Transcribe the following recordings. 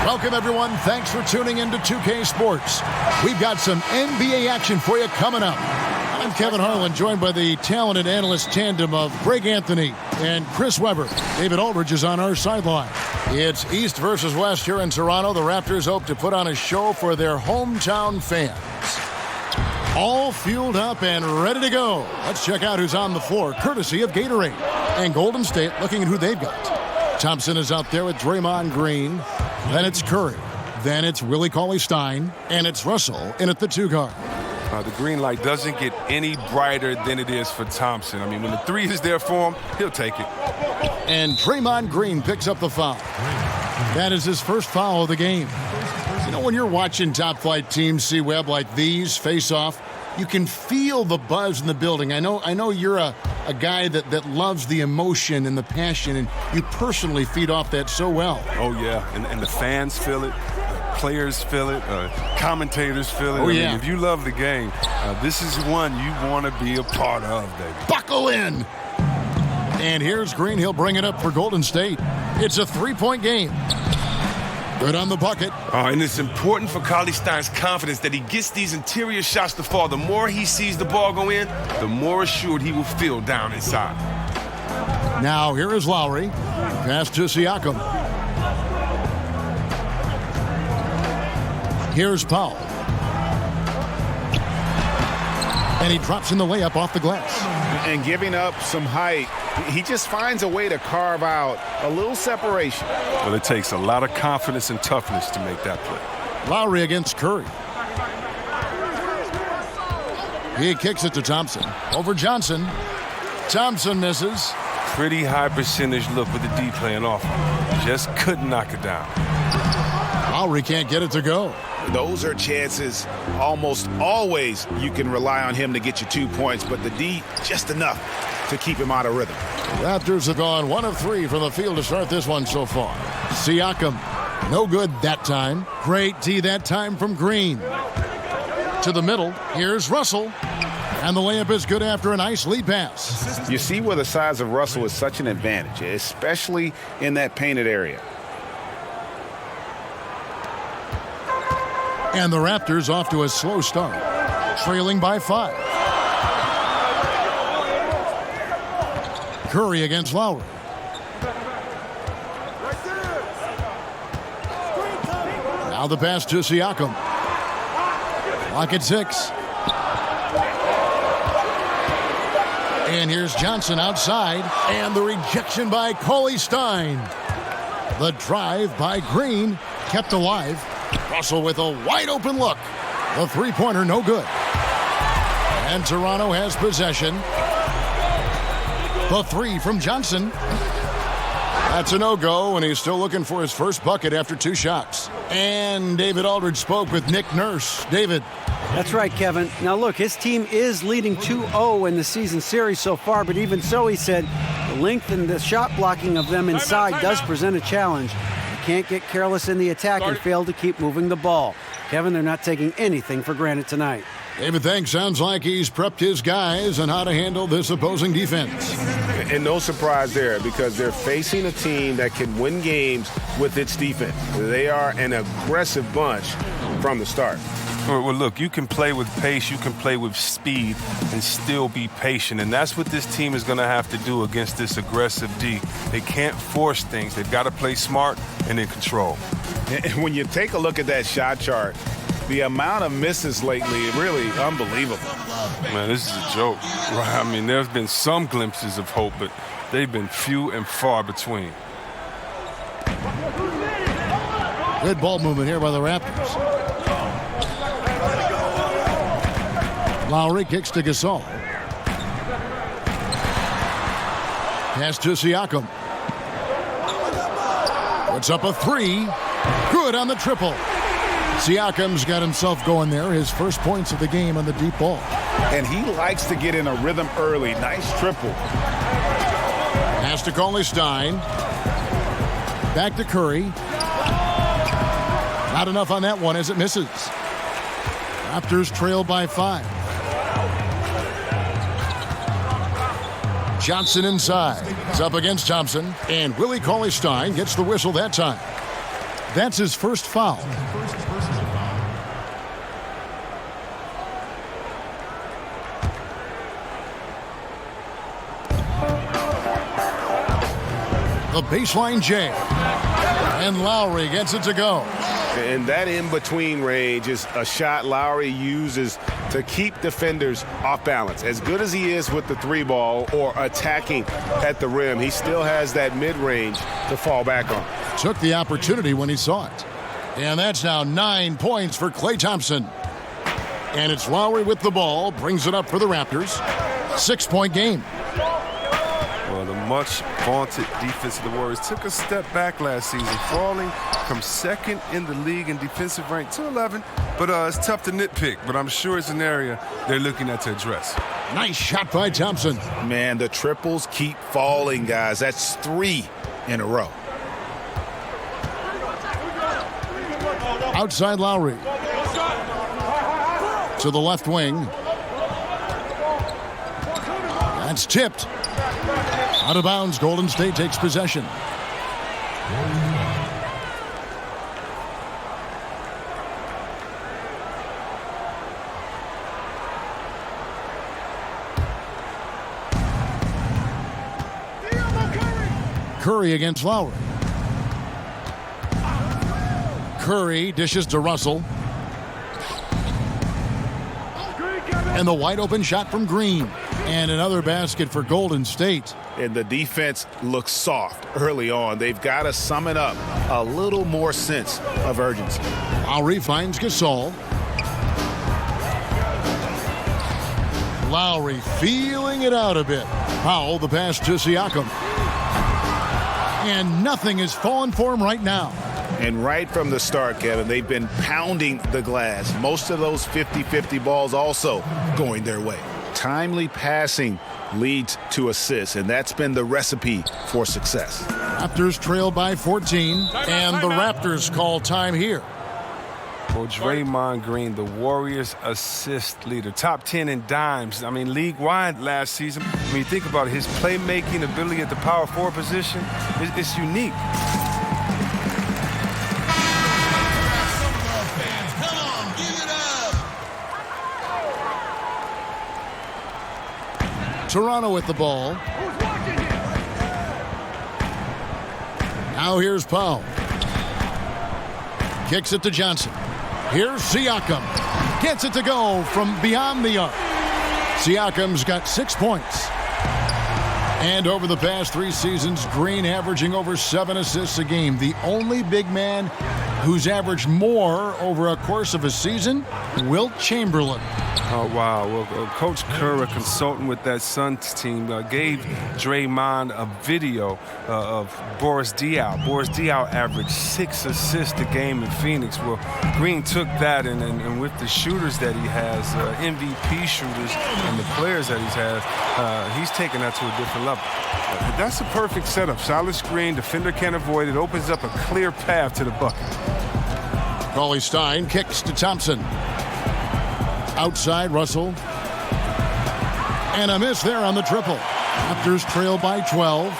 Welcome, everyone. Thanks for tuning in to 2K Sports. We've got some NBA action for you coming up. I'm Kevin Harlan, joined by the talented analyst tandem of Greg Anthony and Chris Webber. David Aldridge is on our sideline. It's East versus West here in Toronto. The Raptors hope to put on a show for their hometown fans. All fueled up and ready to go. Let's check out who's on the floor, courtesy of Gatorade. And Golden State looking at who they've got. Thompson is out there with Draymond Green. Then it's Curry. Then it's Willie Cauley-Stein. And it's Russell in at the 2 guard. The green light doesn't get any brighter than it is for Thompson. I mean, when the 3 is there for him, he'll take it. And Draymond Green picks up the foul. That is his first foul of the game. You know, when you're watching top-flight teams see Webb like these face off, you can feel the buzz in the building. I know you're a guy that loves the emotion and the passion, and you personally feed off that so well. Oh, yeah, and the fans feel it. Players feel it. Commentators feel it. Oh, yeah. I mean, if you love the game, this is one you want to be a part of, baby. Buckle in. And here's Green. He'll bring it up for Golden State. It's a 3-point game. Good on the bucket. And it's important for Cauley-Stein's confidence that he gets these interior shots to fall. The more he sees the ball go in, the more assured he will feel down inside. Now here is Lowry. Pass to Siakam. Here's Powell. And he drops in the layup off the glass. And giving up some height, he just finds a way to carve out a little separation. Well, it takes a lot of confidence and toughness to make that play. Lowry against Curry. He kicks it to Thompson. Over Johnson. Thompson misses. Pretty high percentage look with the D playing off. Just couldn't knock it down. Lowry can't get it to go. Those are chances almost always you can rely on him to get you 2 points, but the D just enough to keep him out of rhythm. Raptors have gone 1 of 3 from the field to start this one so far. Siakam, no good that time. Great D that time from Green. To the middle, here's Russell. And the layup is good after a nice lead pass. You see where the size of Russell is such an advantage, especially in that painted area. And the Raptors off to a slow start, trailing by 5. Curry against Lowry. Now the pass to Siakam. Lock at 6. And here's Johnson outside, and the rejection by Cauley-Stein. The drive by Green kept alive. Russell with a wide-open look. The three-pointer no good. And Toronto has possession. The 3 from Johnson. That's a no-go, and he's still looking for his first bucket after 2 shots. And David Aldridge spoke with Nick Nurse. David. That's right, Kevin. Now, look, his team is leading 2-0 in the season series so far, but even so, he said, the length and the shot blocking of them inside does present a challenge. Can't get careless in the attack and fail to keep moving the ball. Kevin, they're not taking anything for granted tonight. David thinks sounds like he's prepped his guys on how to handle this opposing defense. And no surprise there, because they're facing a team that can win games with its defense. They are an aggressive bunch from the start. Well, look, you can play with pace, you can play with speed, and still be patient. And that's what this team is going to have to do against this aggressive D. They can't force things. They've got to play smart and in control. And when you take a look at that shot chart, the amount of misses lately is really unbelievable. Man, this is a joke. Right? I mean, there's been some glimpses of hope, but they've been few and far between. Good ball movement here by the Raptors. Lowry kicks to Gasol. Pass to Siakam. Puts up a 3. Good on the triple. Siakam's got himself going there. His first points of the game on the deep ball. And he likes to get in a rhythm early. Nice triple. Pass to Cauley-Stein. Back to Curry. Not enough on that one as it misses. Raptors trail by 5. Johnson inside. It's up against Thompson. And Willie Cauley-Stein gets the whistle that time. That's his first foul. The baseline jam. And Lowry gets it to go. And that in-between range is a shot Lowry uses to keep defenders off balance. As good as he is with the three ball or attacking at the rim, he still has that mid-range to fall back on. Took the opportunity when he saw it. And that's now 9 points for Klay Thompson. And it's Lowry with the ball, brings it up for the Raptors. 6-point game. Well, the much vaunted defense of the Warriors took a step back last season, falling from second in the league in defensive rank to 11. But it's tough to nitpick, but I'm sure it's an area they're looking at to address. Nice shot by Thompson. Man, the triples keep falling, guys. That's 3 in a row. Outside Lowry. To the left wing. That's tipped. Out of bounds, Golden State takes possession. Curry against Lowry. Curry dishes to Russell. And the wide open shot from Green. And another basket for Golden State. And the defense looks soft early on. They've got to summon up a little more sense of urgency. Lowry finds Gasol. Lowry feeling it out a bit. Powell the pass to Siakam. And nothing is falling for him right now. And right from the start, Kevin, they've been pounding the glass. Most of those 50-50 balls also going their way. Timely passing leads to assists, and that's been the recipe for success. Raptors trail by 14, and the Raptors call time here. Well, Draymond Green, the Warriors assist leader, top 10 in dimes. I mean, league-wide last season. I mean, think about his playmaking ability at the power forward position. It's unique. Toronto with the ball. Now here's Powell. Kicks it to Johnson. Here's Siakam. Gets it to go from beyond the arc. Siakam's got 6 points. And over the past 3 seasons, Green averaging over 7 assists a game. The only big man who's averaged more over a course of a season, Wilt Chamberlain. Oh, wow. Well, Coach Kerr, a consultant with that Suns team, gave Draymond a video of Boris Diaw. Boris Diaw averaged 6 assists a game in Phoenix. Well, Green took that, and with the shooters that he has, MVP shooters, and the players that he's taken that to a different level. That's a perfect setup. Solid screen, defender can't avoid it. Opens up a clear path to the bucket. Cauley Stein kicks to Thompson. Outside, Russell. And a miss there on the triple. Raptors trail by 12.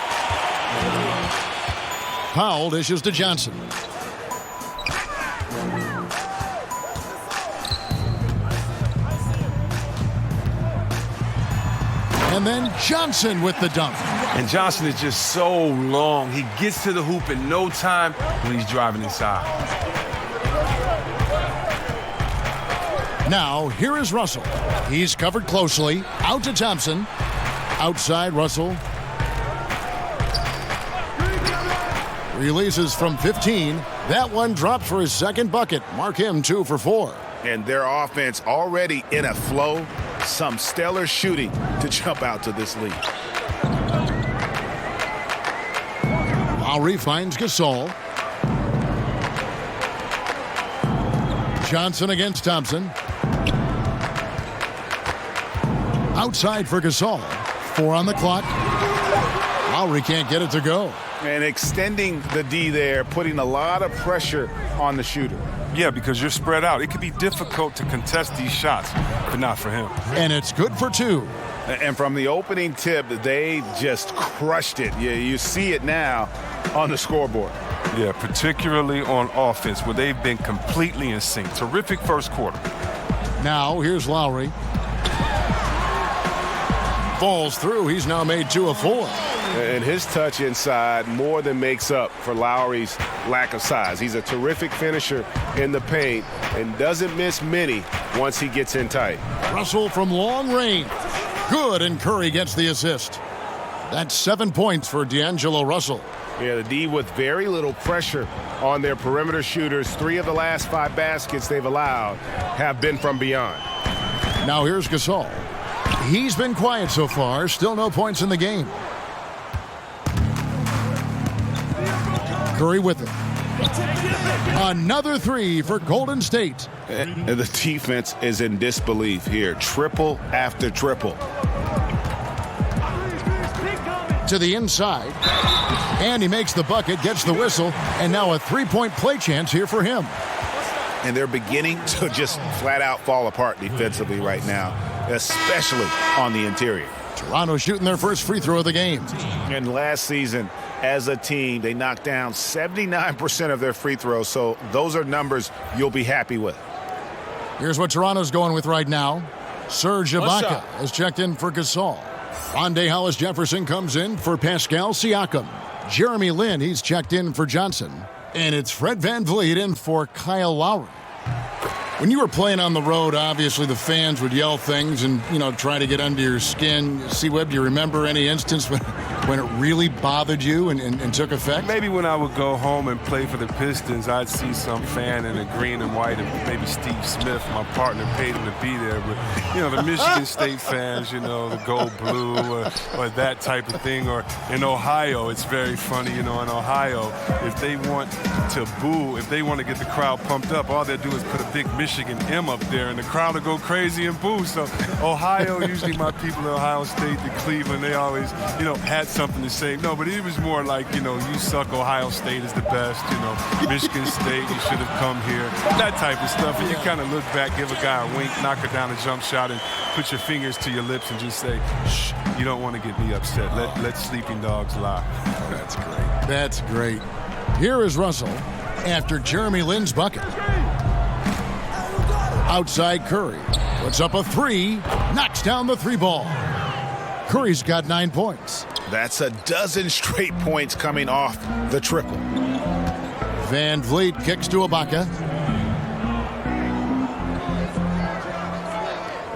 Powell dishes to Johnson. And then Johnson with the dunk. And Johnson is just so long. He gets to the hoop in no time when he's driving inside. Now, here is Russell. He's covered closely. Out to Thompson. Outside, Russell. Releases from 15. That one dropped for his second bucket. Mark him 2 for 4. And their offense already in a flow. Some stellar shooting to jump out to this lead. Lowry finds Gasol. Johnson against Thompson. Outside for Gasol. 4 on the clock. Lowry can't get it to go. And extending the D there, putting a lot of pressure on the shooter. Yeah, because you're spread out. It can be difficult to contest these shots, but not for him. And it's good for 2. And from the opening tip, they just crushed it. You see it now on the scoreboard. Yeah, particularly on offense where they've been completely in sync. Terrific first quarter. Now, here's Lowry. Falls through. He's now made 2 of 4. And his touch inside more than makes up for Lowry's lack of size. He's a terrific finisher in the paint and doesn't miss many once he gets in tight. Russell from long range. Good, and Curry gets the assist. That's 7 points for D'Angelo Russell. Yeah, the D with very little pressure on their perimeter shooters. 3 of the last 5 baskets they've allowed have been from beyond. Now here's Gasol. He's been quiet so far. Still no points in the game. Curry with it. Another 3 for Golden State. And the defense is in disbelief here. Triple after triple. To the inside. And he makes the bucket, gets the whistle, and now a 3-point play chance here for him. And they're beginning to just flat out fall apart defensively right now, especially on the interior. Toronto shooting their first free throw of the game. And last season, as a team, they knocked down 79% of their free throws, so those are numbers you'll be happy with. Here's what Toronto's going with right now. Serge Ibaka has checked in for Gasol. Rondé Hollis-Jefferson comes in for Pascal Siakam. Jeremy Lin, he's checked in for Johnson. And it's Fred VanVleet in for Kyle Lowry. When you were playing on the road, obviously the fans would yell things and, try to get under your skin. C-Web, do you remember any instance when it really bothered you and took effect? Maybe when I would go home and play for the Pistons, I'd see some fan in a green and white, and maybe Steve Smith, my partner, paid him to be there. But, the Michigan State fans, the gold blue or that type of thing. Or in Ohio, it's very funny, in Ohio, if they want to boo, if they want to get the crowd pumped up, all they do is put a big Michigan M up there, and the crowd will go crazy and boo. So Ohio, usually my people in Ohio State, to Cleveland, they always, had something to say. No, but it was more like, you suck, Ohio State is the best, Michigan State, you should have come here, that type of stuff. And you kind of look back, give a guy a wink, knock her down a jump shot, and put your fingers to your lips and just say, shh, you don't want to get me upset. Let sleeping dogs lie. That's great. That's great. Here is Russell after Jeremy Lin's bucket. Outside Curry. Puts up a 3. Knocks down the 3 ball. Curry's got 9 points. That's a dozen straight points coming off the triple. VanVleet kicks to Ibaka.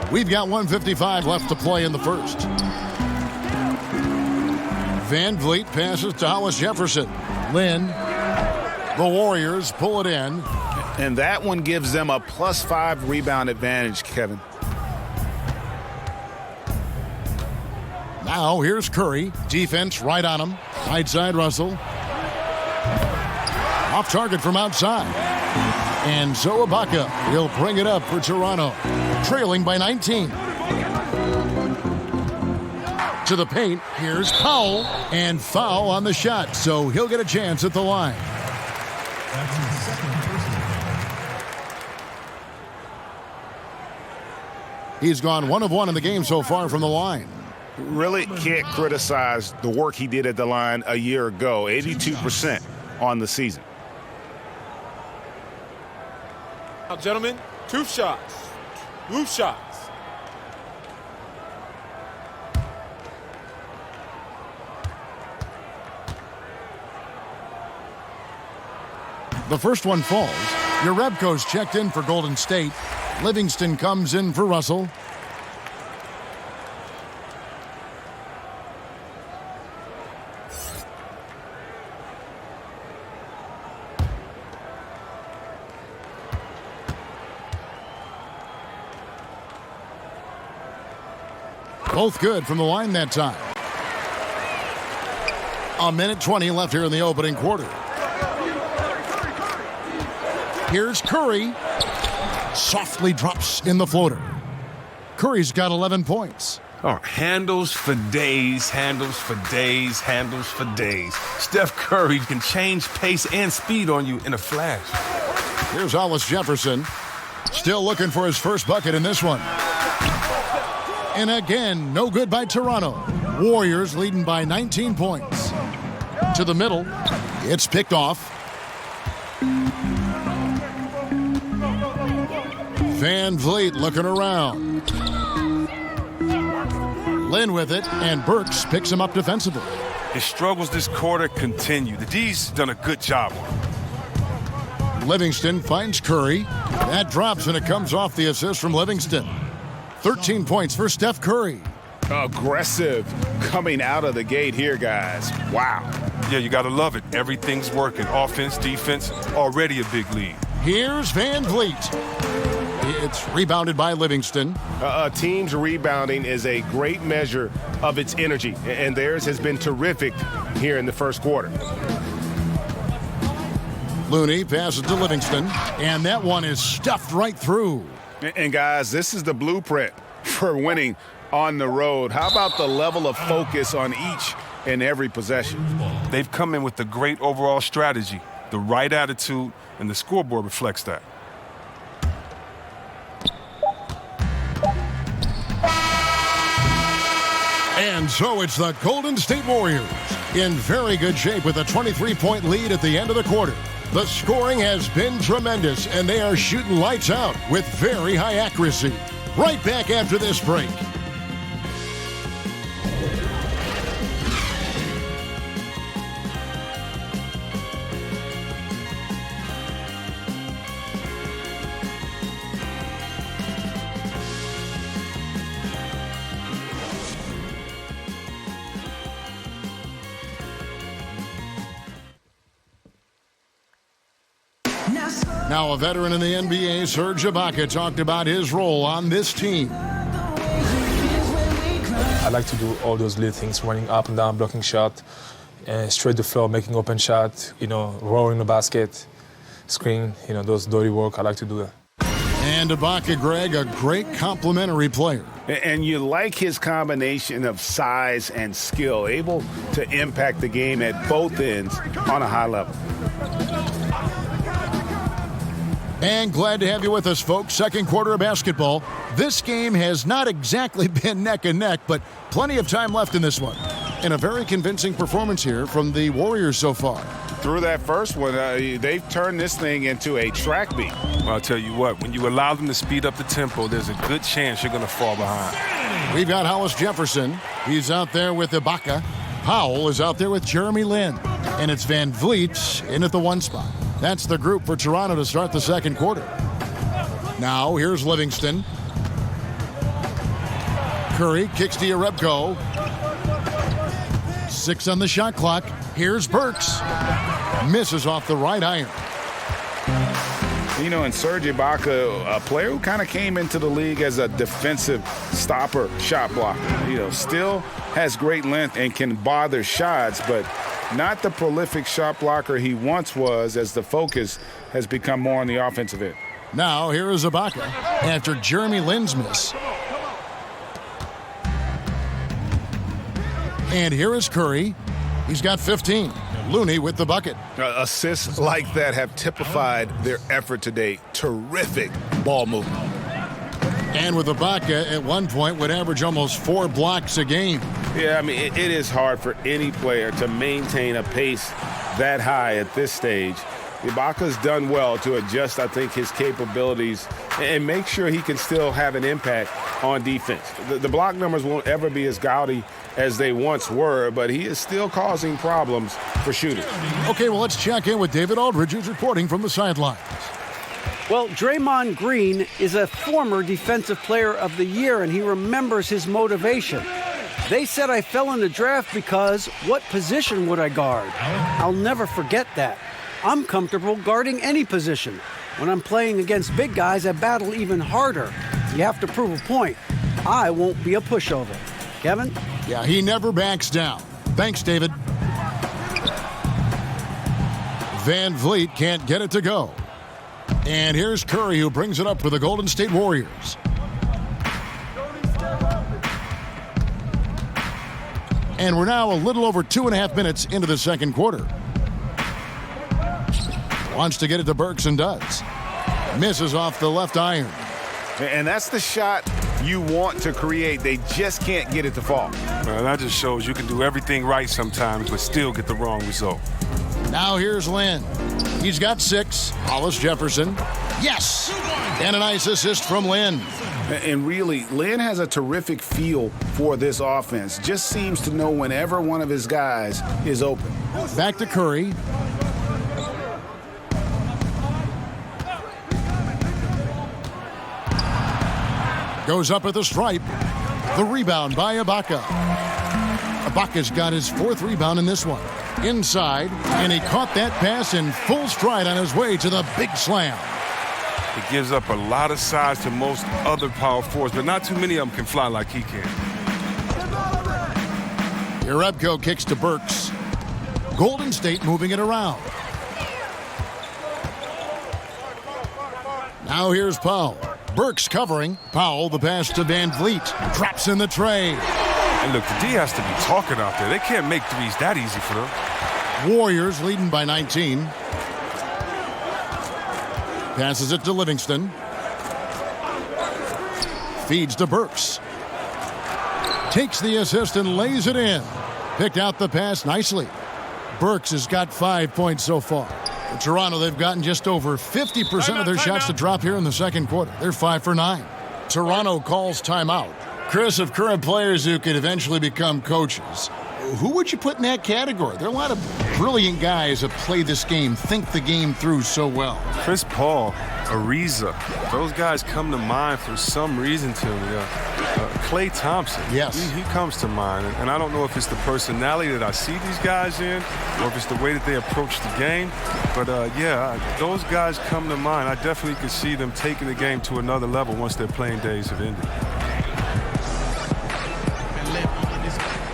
We've got 1:55 left to play in the first. VanVleet passes to Hollis-Jefferson. Lin. The Warriors pull it in. And that one gives them a +5 rebound advantage, Kevin. Now here's Curry. Defense right on him. Right side Russell. Off target from outside. And so Ibaka will bring it up for Toronto. Trailing by 19. To the paint. Here's Powell. And foul on the shot. So he'll get a chance at the line. He's gone 1 of 1 in the game so far from the line. Really can't criticize the work he did at the line a year ago. 82% on the season. Now, gentlemen, 2 shots. 2 shots. The first one falls. Jerebko's checked in for Golden State. Livingston comes in for Russell. Both good from the line that time. 1:20 left here in the opening quarter. Here's Curry. Softly drops in the floater. Curry's got 11 points. Oh, handles for days, handles for days, handles for days. Steph Curry can change pace and speed on you in a flash. Here's Hollis-Jefferson. Still looking for his first bucket in this one. And again, no good by Toronto. Warriors leading by 19 points. To the middle. It's picked off. Van Vliet looking around. Lynn with it, and Burks picks him up defensively. His struggles this quarter continue. The D's done a good job on him. Livingston finds Curry. That drops, and it comes off the assist from Livingston. 13 points for Steph Curry. Aggressive coming out of the gate here, guys. Wow. Yeah, you got to love it. Everything's working. Offense, defense, already a big lead. Here's Van Vliet. It's rebounded by Livingston. A team's rebounding is a great measure of its energy, and theirs has been terrific here in the first quarter. Looney passes to Livingston, and that one is stuffed right through. And guys, this is the blueprint for winning on the road. How about the level of focus on each and every possession? They've come in with a great overall strategy, the right attitude, and the scoreboard reflects that. And so it's the Golden State Warriors in very good shape with a 23-point lead at the end of the quarter. The scoring has been tremendous, and they are shooting lights out with very high accuracy. Right back after this break. Now a veteran in the NBA, Serge Ibaka, talked about his role on this team. I like to do all those little things, running up and down, blocking shot, straight to the floor, making open shot, rolling the basket, screen, those dirty work. I like to do that. And Ibaka, Greg, a great complementary player. And you like his combination of size and skill, able to impact the game at both ends on a high level. And glad to have you with us, folks. Second quarter of basketball. This game has not exactly been neck and neck, but plenty of time left in this one. And a very convincing performance here from the Warriors so far. Through that first one, they've turned this thing into a track meet. Well, I'll tell you what, when you allow them to speed up the tempo, there's a good chance you're going to fall behind. We've got Hollis Jefferson. He's out there with Ibaka. Powell is out there with Jeremy Lin. And it's Van Vliet in at the one spot. That's the group for Toronto to start the second quarter. Now, here's Livingston. Curry kicks to Jerebko. 6 on the shot clock. Here's Burks. Misses off the right iron. And Serge Ibaka, a player who kind of came into the league as a defensive stopper, shot blocker. Still has great length and can bother shots, but not the prolific shot blocker he once was, as the focus has become more on the offensive end. Now, here is Ibaka after Jeremy Lin's miss. And here is Curry. He's got 15. Looney with the bucket. Assists like that have typified their effort today. Terrific ball movement. And with Ibaka, at one point, would average almost 4 blocks a game. Yeah, I mean, it is hard for any player to maintain a pace that high at this stage. Ibaka's done well to adjust, I think, his capabilities and make sure he can still have an impact on defense. The block numbers won't ever be as gaudy as they once were, but he is still causing problems for shooters. Okay, well, let's check in with David Aldridge, who's reporting from the sidelines. Well, Draymond Green is a former Defensive Player of the Year, and he remembers his motivation. They said I fell in the draft because what position would I guard? I'll never forget that. I'm comfortable guarding any position. When I'm playing against big guys, I battle even harder. You have to prove a point. I won't be a pushover. Kevin? Yeah, he never backs down. Thanks, David. Van Vliet can't get it to go. And here's Curry, who brings it up for the Golden State Warriors. And we're now a little over 2.5 minutes into the second quarter. Wants to get it to Burks and does. Misses off the left iron. And that's the shot you want to create. They just can't get it to fall. Well, that just shows you can do everything right sometimes, but still get the wrong result. Now here's Lynn. He's got 6. Hollis Jefferson. Yes! And a nice assist from Lynn. And really, Lynn has a terrific feel for this offense. Just seems to know whenever one of his guys is open. Back to Curry. Goes up at the stripe. The rebound by Ibaka. Ibaka's got his 4th rebound in this one. Inside, and he caught that pass in full stride on his way to the big slam. He gives up a lot of size to most other power forwards, but not too many of them can fly like he can. Jerebko kicks to Burks. Golden State moving it around. Now here's Powell. Burks covering. Powell, the pass to Van Vliet. Drops in the tray. And look, the D has to be talking out there. They can't make threes that easy for them. Warriors leading by 19. Passes it to Livingston. Feeds to Burks. Takes the assist and lays it in. Picked out the pass nicely. Burks has got 5 points so far. For Toronto, they've gotten just over 50% of their shots to drop here in the second quarter. They're 5 for 9. Toronto calls timeout. Chris, of current players who could eventually become coaches, who would you put in that category? There are a lot of brilliant guys that play this game, think the game through so well. Chris Paul, Ariza, those guys come to mind for some reason to me. Klay Thompson, yes, he comes to mind. And I don't know if it's the personality that I see these guys in or if it's the way that they approach the game. But, yeah, those guys come to mind. I definitely could see them taking the game to another level once their playing days have ended.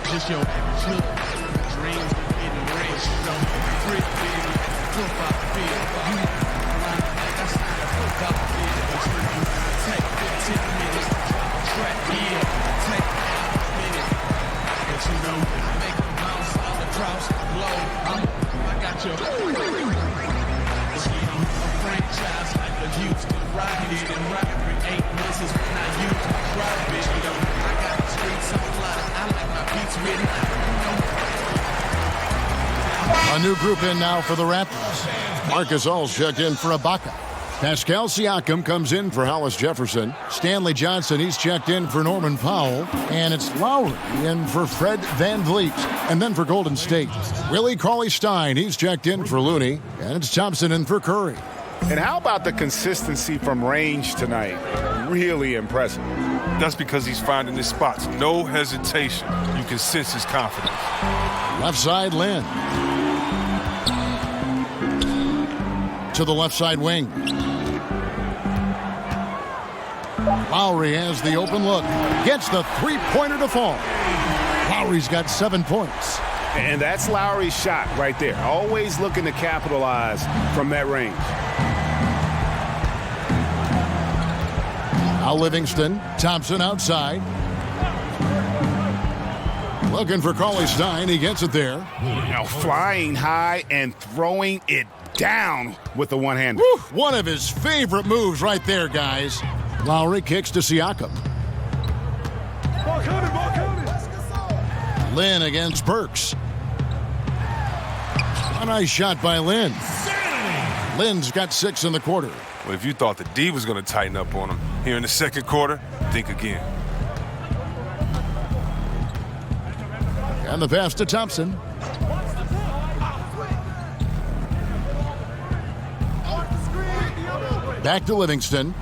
Just your dreams in the race, free baby, football field. You that's not a football field. Take 15 minutes to drop a track here. Take 5 minutes. But you know, I make them bounce on the drops, low. I got your a franchise like the Houston Rockets and Robbery 8 misses when I use my drop it. You know, I got the streets on lock. I like my beats written. A new group in now for the Raptors. Marcus All's checked in for Ibaka. Pascal Siakam comes in for Hollis Jefferson. Stanley Johnson, he's checked in for Norman Powell. And it's Lowry in for Fred Van Vliet. And then for Golden State, Willie Cauley-Stein, he's checked in for Looney. And it's Thompson in for Curry. And how about the consistency from range tonight? Really impressive. That's because he's finding his spots. No hesitation. You can sense his confidence. Left side, Lynn. To the left side wing. Lowry has the open look. Gets the three-pointer to fall. Lowry's got 7 points. And that's Lowry's shot right there. Always looking to capitalize from that range. Now Livingston. Thompson outside. Looking for Cauley-Stein. He gets it there. Now flying high and throwing it down with the one-hander. One of his favorite moves right there, guys. Lowry kicks to Siakam. Lynn against Burks. A nice shot by Lynn. Lynn's got 6 in the quarter. Well, if you thought the D was going to tighten up on him here in the second quarter, think again. And the pass to Thompson. Back to Livingston.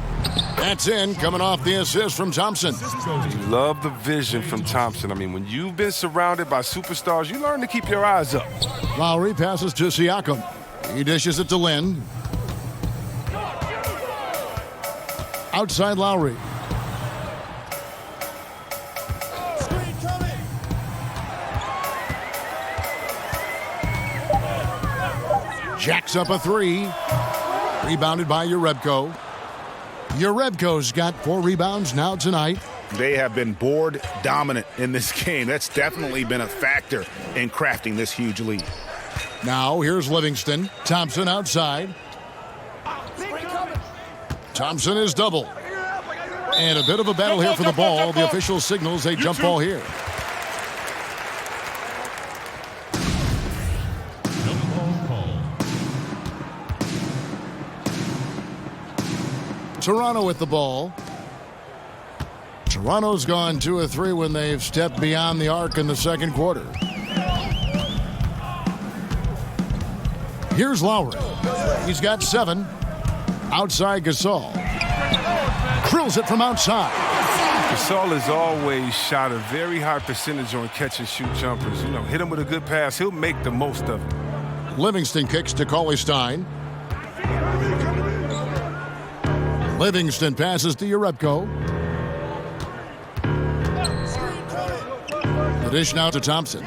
That's in, coming off the assist from Thompson. You love the vision from Thompson. I mean, when you've been surrounded by superstars, you learn to keep your eyes up. Lowry passes to Siakam. He dishes it to Lynn. Outside Lowry. Jacks up a 3. Rebounded by Jerebko. Jerebko's got 4 rebounds now tonight. They have been board dominant in this game. That's definitely been a factor in crafting this huge lead. Now here's Livingston. Thompson outside. Thompson is double. And a bit of a battle here for the ball. The official signals a jump ball here. Toronto with the ball. Toronto's gone 2 of 3 when they've stepped beyond the arc in the second quarter. Here's Lowry. He's got 7. Outside Gasol. Drills it from outside. Gasol has always shot a very high percentage on catch and shoot jumpers. You know, hit him with a good pass, he'll make the most of it. Livingston kicks to Cauley-Stein. Livingston passes to Jerebko. The dish now to Thompson.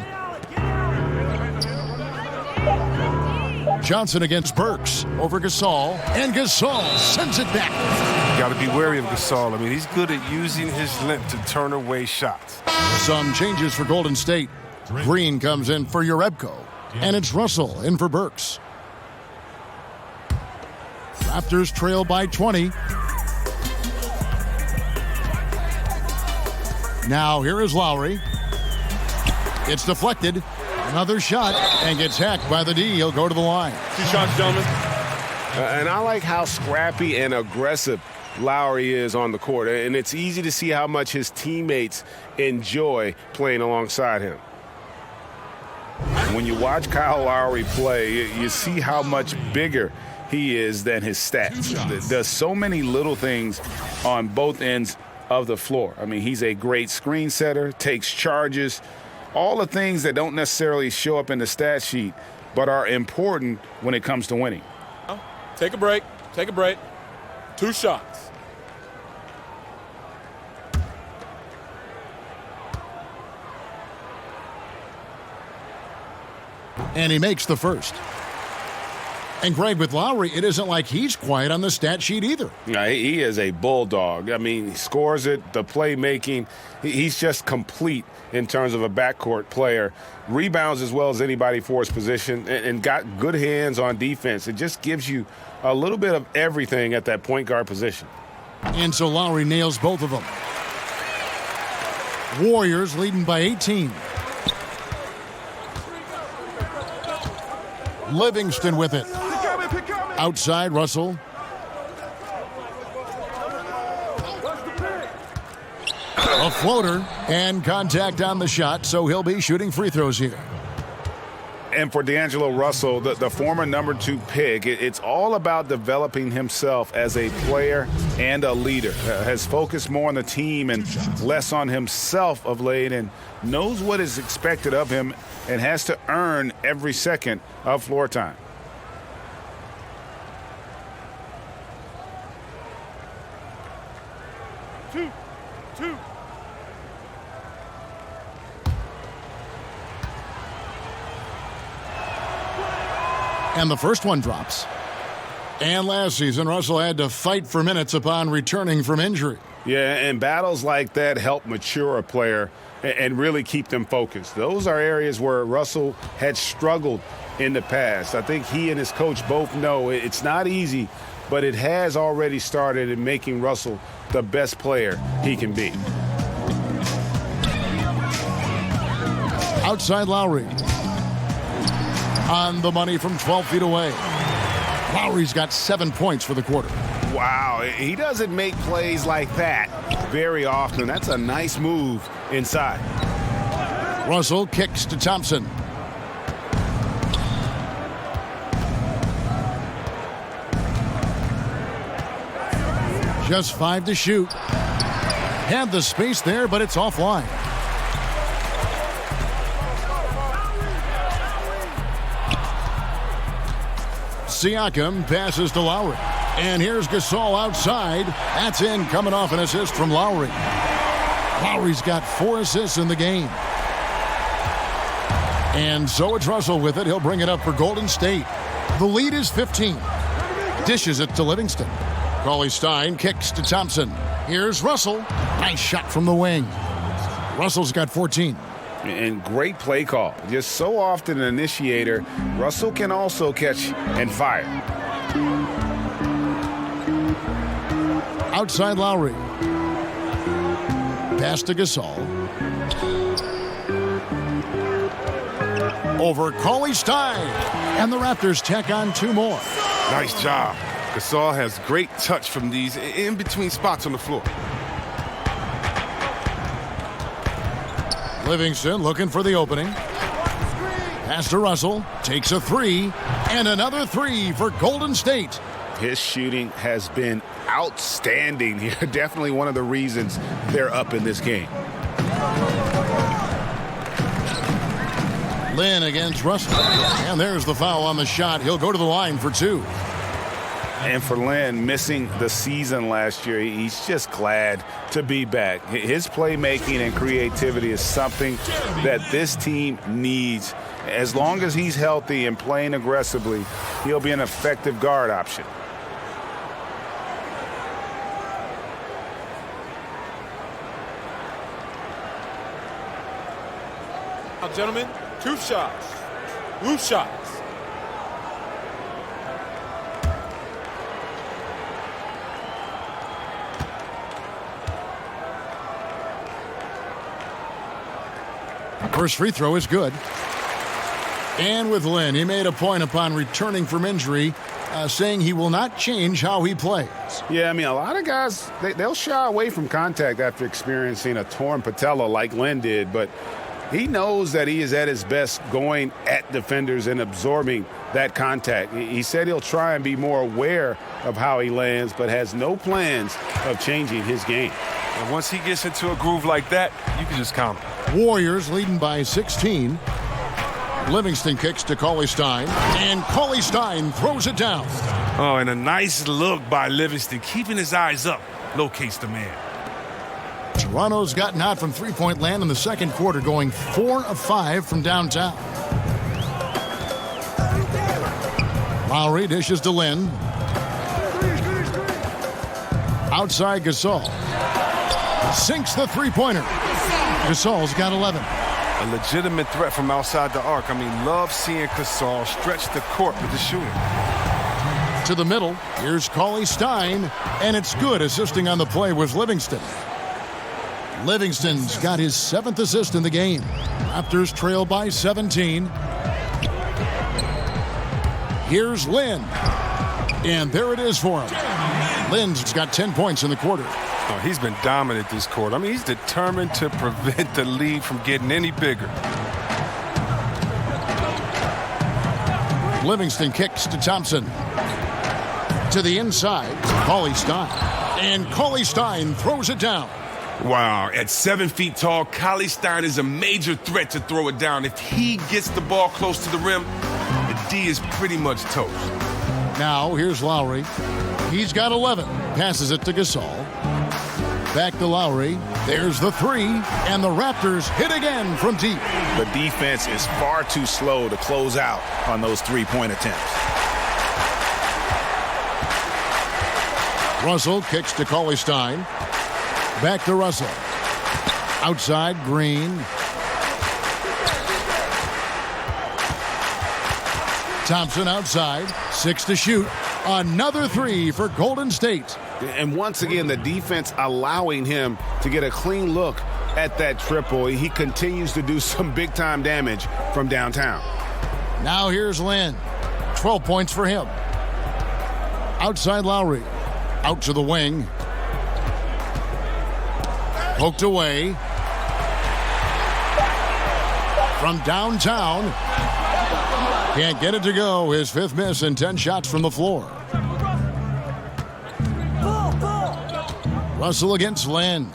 Johnson against Burks over Gasol, and Gasol sends it back. Got to be wary of Gasol. I mean, he's good at using his length to turn away shots. Some changes for Golden State. Green comes in for Jerebko, and it's Russell in for Burks. Raptors trail by 20. Now here is Lowry. It's deflected. Another shot, and gets hacked by the D. He'll go to the line. 2 shots, gentlemen. And I like how scrappy and aggressive Lowry is on the court. And it's easy to see how much his teammates enjoy playing alongside him. When you watch Kyle Lowry play, you see how much bigger he is than his stats. Does so many little things on both ends of the floor. I mean, he's a great screen setter, takes charges, all the things that don't necessarily show up in the stat sheet, but are important when it comes to winning. Take a break. Take a break. 2 shots. And he makes the first. And Greg, with Lowry, it isn't like he's quiet on the stat sheet either. Yeah, he is a bulldog. I mean, he scores it, the playmaking. He's just complete in terms of a backcourt player. Rebounds as well as anybody for his position, and got good hands on defense. It just gives you a little bit of everything at that point guard position. And so Lowry nails both of them. Warriors leading by 18. Livingston with it. Outside, Russell. A floater and contact on the shot, so he'll be shooting free throws here. And for D'Angelo Russell, the former number 2 pick, it's all about developing himself as a player and a leader. Has focused more on the team and less on himself of late, and knows what is expected of him and has to earn every second of floor time. Two. And the first one drops. And last season, Russell had to fight for minutes upon returning from injury. Yeah, and battles like that help mature a player and really keep them focused. Those are areas where Russell had struggled in the past. I think he and his coach both know it's not easy, but it has already started in making Russell the best player he can be. Outside Lowry. On the money from 12 feet away. Lowry's got 7 points for the quarter. Wow, he doesn't make plays like that very often. That's a nice move inside. Russell kicks to Thompson. Just 5 to shoot. Had the space there, but it's offline. Siakam passes to Lowry. And here's Gasol outside. That's in, coming off an assist from Lowry. Lowry's got 4 assists in the game. And so it's Russell with it. He'll bring it up for Golden State. The lead is 15. Dishes it to Livingston. Cauley-Stein kicks to Thompson. Here's Russell. Nice shot from the wing. Russell's got 14. And great play call. Just so often an initiator, Russell can also catch and fire. Outside Lowry. Pass to Gasol. Over Cauley-Stein. And the Raptors tack on 2 more. Nice job. Gasol has great touch from these in between spots on the floor. Livingston looking for the opening. Pass to Russell. Takes a three. And another three for Golden State. His shooting has been outstanding here. Definitely one of the reasons they're up in this game. Lynn against Russell. And there's the foul on the shot. He'll go to the line for two. And for Lynn, missing the season last year, he's just glad to be back. His playmaking and creativity is something that this team needs. As long as he's healthy and playing aggressively, he'll be an effective guard option. Now, gentlemen, 2 shots. Loose shots. First free throw is good. And with Lynn, he made a point upon returning from injury, saying he will not change how he plays. Yeah, I mean, a lot of guys, they'll shy away from contact after experiencing a torn patella like Lynn did, but he knows that he is at his best going at defenders and absorbing that contact. He said he'll try and be more aware of how he lands, but has no plans of changing his game. And once he gets into a groove like that, you can just count him. Warriors leading by 16. Livingston kicks to Cauley-Stein, and Cauley-Stein throws it down. Oh, and a nice look by Livingston, keeping his eyes up, locates the man. Toronto's gotten hot from three-point land in the second quarter, going 4 of 5 from downtown. Lowry dishes to Lynn. Outside Gasol. Sinks the three-pointer. Gasol's got 11. A legitimate threat from outside the arc. I mean, love seeing Gasol stretch the court with the shooting. To the middle, here's Cauley-Stein, and it's good, assisting on the play with Livingston. Livingston's got his 7th assist in the game. Raptors trail by 17. Here's Lynn. And there it is for him. Lynn's got 10 points in the quarter. Oh, he's been dominant this quarter. I mean, he's determined to prevent the lead from getting any bigger. Livingston kicks to Thompson. To the inside, Cauley-Stein. And Cauley-Stein throws it down. Wow, at 7 feet tall, Cauley-Stein is a major threat to throw it down. If he gets the ball close to the rim, the D is pretty much toast. Now, here's Lowry. He's got 11. Passes it to Gasol. Back to Lowry. There's the three, and the Raptors hit again from deep. The defense is far too slow to close out on those three-point attempts. Russell kicks to Cauley-Stein. Back to Russell. Outside, Green. Thompson outside. 6 to shoot. Another three for Golden State. And once again, the defense allowing him to get a clean look at that triple. He continues to do some big-time damage from downtown. Now here's Lynn. 12 points for him. Outside Lowry. Out to the wing. Poked away. From downtown. Can't get it to go. His 5th miss and 10 shots from the floor. Russell against Lynn.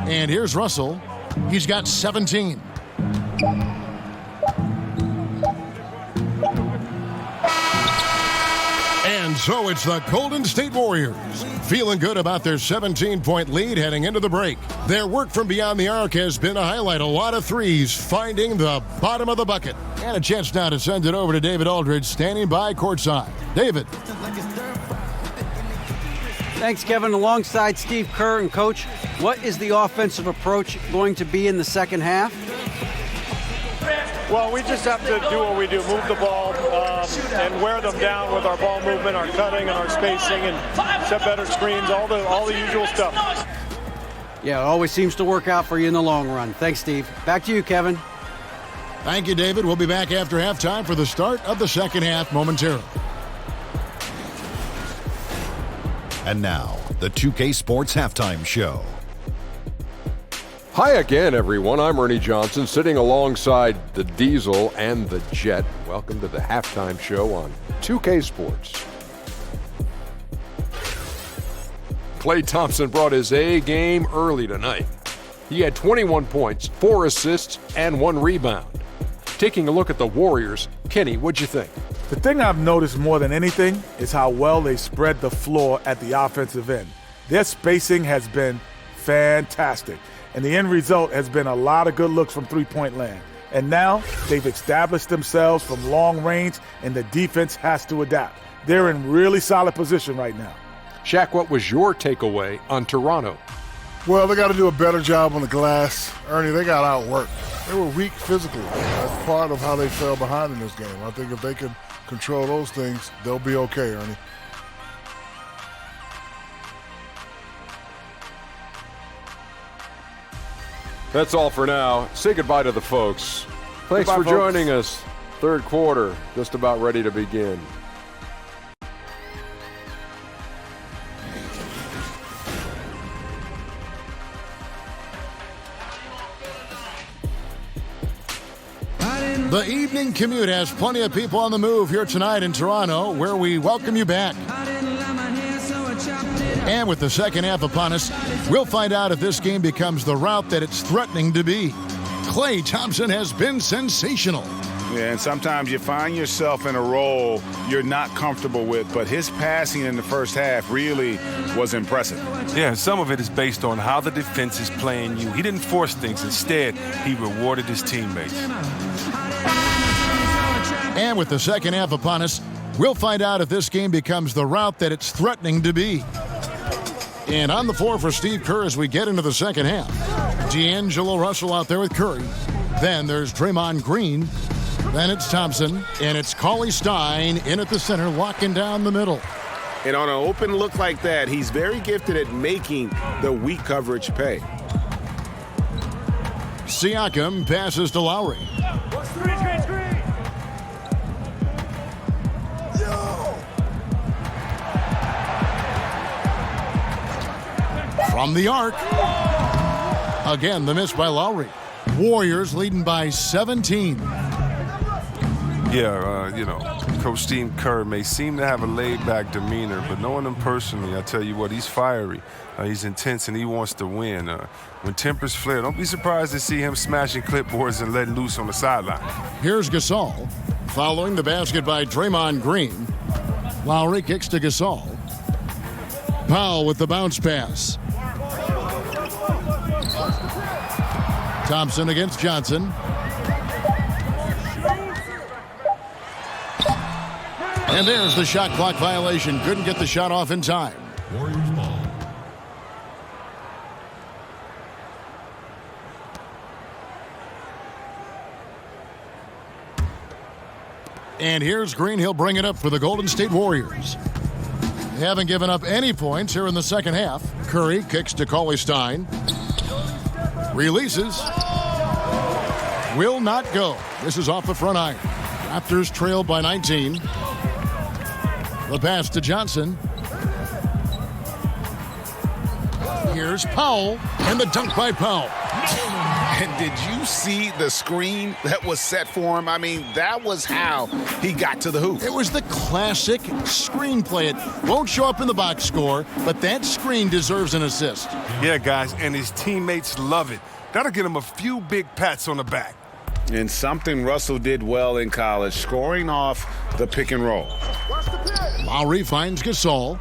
And here's Russell. He's got 17. And so it's the Golden State Warriors, feeling good about their 17-point lead heading into the break. Their work from beyond the arc has been a highlight. A lot of threes, finding the bottom of the bucket. And a chance now to send it over to David Aldridge, standing by courtside. David. Thanks, Kevin. Alongside Steve Kerr and Coach, what is the offensive approach going to be in the second half? Well, we just have to do what we do, move the ball and wear them down with our ball movement, our cutting, and our spacing, and set better screens, all the usual stuff. Yeah, it always seems to work out for you in the long run. Thanks, Steve. Back to you, Kevin. Thank you, David. We'll be back after halftime for the start of the second half momentarily. And now, the 2K Sports Halftime Show. Hi again, everyone. I'm Ernie Johnson, sitting alongside the Diesel and the Jet. Welcome to the Halftime Show on 2K Sports. Klay Thompson brought his A game early tonight. He had 21 points, 4 assists, and 1 rebound. Taking a look at the Warriors, Kenny, what'd you think? The thing I've noticed more than anything is how well they spread the floor at the offensive end. Their spacing has been fantastic, and the end result has been a lot of good looks from three-point land. And now they've established themselves from long range, and the defense has to adapt. They're in really solid position right now. Shaq, what was your takeaway on Toronto? Well, they got to do a better job on the glass. Ernie, they got outworked. They were weak physically. That's part of how they fell behind in this game. I think if they can control those things, they'll be okay, Ernie. That's all for now. Say goodbye to the folks. Thanks Goodbye, for folks. joining us. Third quarter, just about ready to begin. The evening commute has plenty of people on the move here tonight in Toronto, where we welcome you back. And with the second half upon us, we'll find out if this game becomes the route that it's threatening to be. Klay Thompson has been sensational. Yeah, and sometimes you find yourself in a role you're not comfortable with, but his passing in the first half really was impressive. Yeah, some of it is based on how the defense is playing you. He didn't force things. Instead, he rewarded his teammates. And with the second half upon us, we'll find out if this game becomes the route that it's threatening to be. And on the floor for Steve Kerr as we get into the second half. D'Angelo Russell out there with Curry. Then there's Draymond Green. Then it's Thompson. And it's Cauley Stein in at the center, locking down the middle. And on an open look like that, he's very gifted at making the weak coverage pay. Siakam passes to Lowry. From the arc. Again, the miss by Lowry. Warriors leading by 17. Yeah, Coach Steve Kerr may seem to have a laid-back demeanor, but knowing him personally, I tell you what, he's fiery. He's intense, and he wants to win. When tempers flare, don't be surprised to see him smashing clipboards and letting loose on the sideline. Here's Gasol. Following the basket by Draymond Green. Lowry kicks to Gasol. Powell with the bounce pass. Thompson against Johnson. And there's the shot clock violation. Couldn't get the shot off in time. Warriors ball. And here's Green. He'll bring it up for the Golden State Warriors. They haven't given up any points here in the second half. Curry kicks to Cauley Stein. Releases. Will not go. This is off the front iron. Raptors trailed by 19. The pass to Johnson. Here's Powell, and the dunk by Powell. And did you see the screen that was set for him? I mean, that was how he got to the hoop. It was the classic screenplay. It won't show up in the box score, but that screen deserves an assist. Yeah, guys, and his teammates love it. That'll get him a few big pats on the back. And something Russell did well in college, scoring off the pick and roll. Lowry finds Gasol.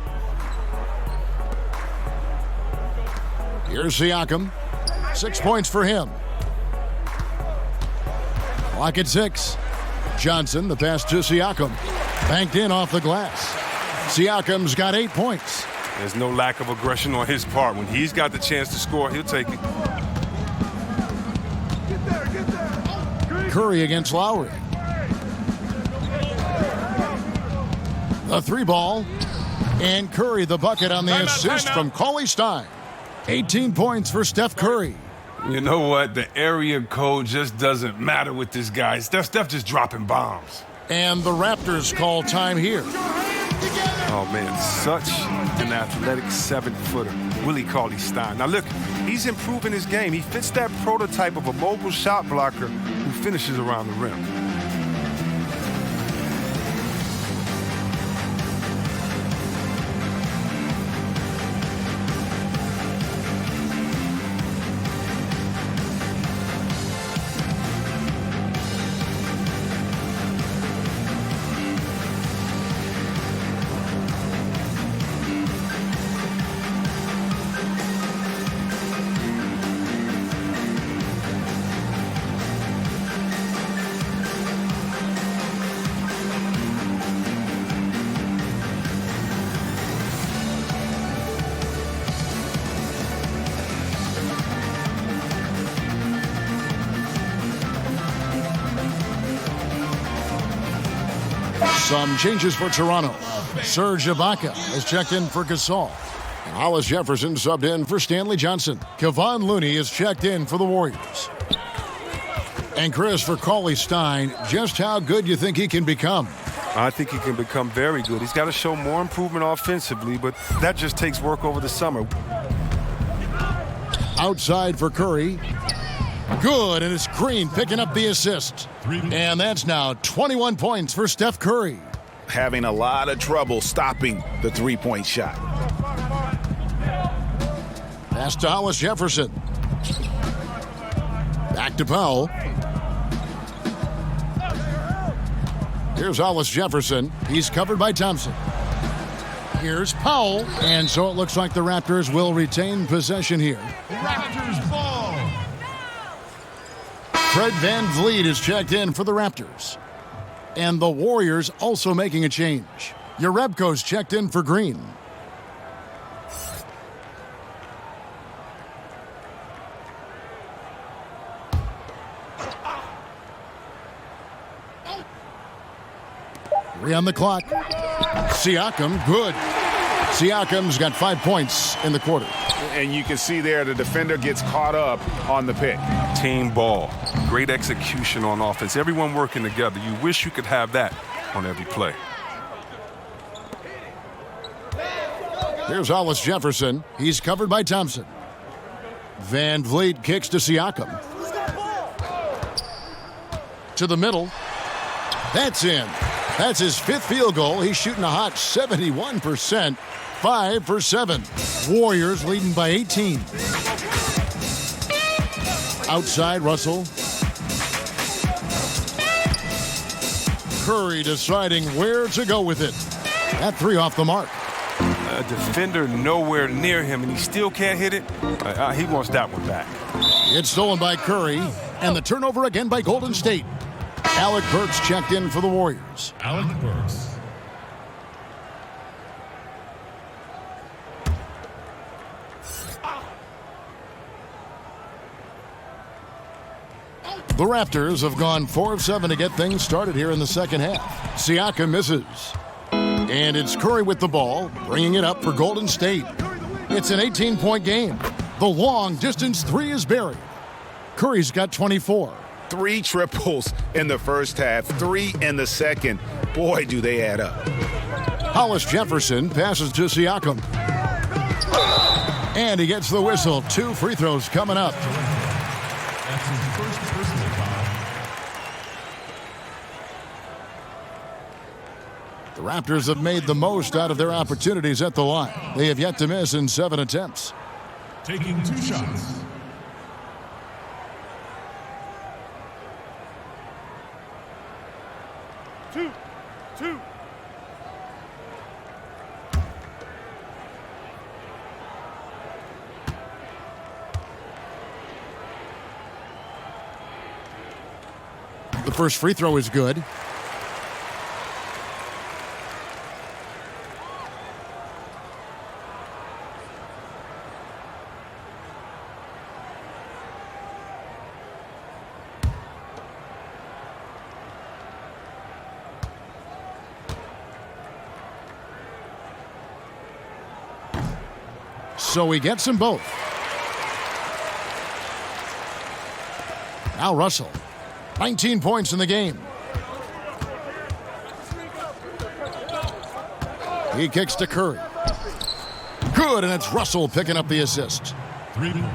Here's Siakam. 6 points for him. Clock at 6. Johnson, the pass to Siakam. Banked in off the glass. Siakam's got 8 points. There's no lack of aggression on his part. When he's got the chance to score, he'll take it. Curry against Lowry. The 3-ball. And Curry the bucket on the assist from Cauley Stein. 18 points for Steph Curry. You know what? The area code just doesn't matter with this guy. Steph just dropping bombs. And the Raptors call time here. Oh, man, such an athletic 7-footer, Willie Cauley-Stein. Now, look, he's improving his game. He fits that prototype of a mobile shot blocker who finishes around the rim. Some changes for Toronto. Serge Ibaka has checked in for Gasol. And Hollis Jefferson subbed in for Stanley Johnson. Kevon Looney is checked in for the Warriors. And Chris, for Cauley-Stein, just how good you think he can become? I think he can become very good. He's got to show more improvement offensively, but that just takes work over the summer. Outside for Curry. Good, and it's Green picking up the assist. And that's now 21 points for Steph Curry. Having a lot of trouble stopping the three-point shot. Pass to Hollis Jefferson. Back to Powell. Here's Hollis Jefferson. He's covered by Thompson. Here's Powell. And so it looks like the Raptors will retain possession here. Raptors ball. Fred VanVleet is checked in for the Raptors. And the Warriors also making a change. Jerebko's checked in for Green. Three on the clock. Siakam, good. Siakam's got 5 points in the quarter. And you can see there the defender gets caught up on the pick. Team ball. Great execution on offense. Everyone working together. You wish you could have that on every play. Here's Hollis Jefferson. He's covered by Thompson. VanVleet kicks to Siakam. To the middle. That's in. That's his 5th field goal. He's shooting a hot 71%. 5 for 7. Warriors leading by 18. Outside, Russell. Curry deciding where to go with it. That 3 off the mark. A defender nowhere near him, and he still can't hit it. He wants that one back. It's stolen by Curry, and the turnover again by Golden State. Alec Burks checked in for the Warriors. Alec Burks. The Raptors have gone 4 of 7 to get things started here in the second half. Siakam misses. And it's Curry with the ball, bringing it up for Golden State. It's an 18-point game. The long-distance 3 is buried. Curry's got 24. 3 triples in the first half, 3 in the second. Boy, do they add up. Hollis Jefferson passes to Siakam. And he gets the whistle. 2 free throws coming up. That's his first personal foul. The Raptors have made the most out of their opportunities at the line. They have yet to miss in 7 attempts. Taking 2 shots. Two. The first free throw is good. So he gets them both. Now Russell. 19 points in the game. He kicks to Curry. Good, and it's Russell picking up the assist.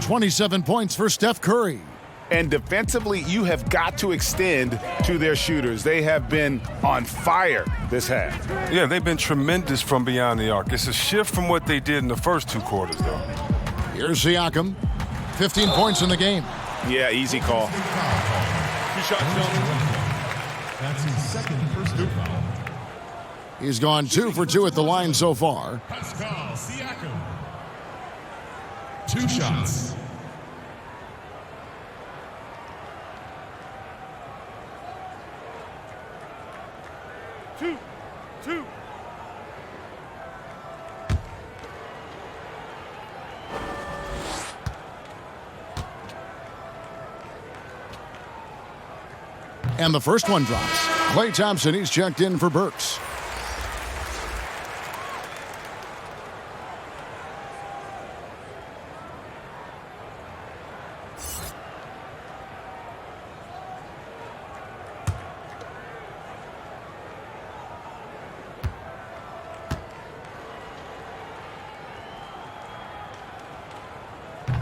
27 points for Steph Curry. And defensively, you have got to extend to their shooters. They have been on fire this half. Yeah, they've been tremendous from beyond the arc. It's a shift from what they did in the first 2 quarters, though. Here's Siakam. 15 points in the game. Yeah, easy call. 2 shots, gentlemen. That's his second personal foul. He's gone 2 for 2 at the line so far. Pascal Siakam. 2 shots. Two. And the first one drops. Klay Thompson, he's checked in for Burks.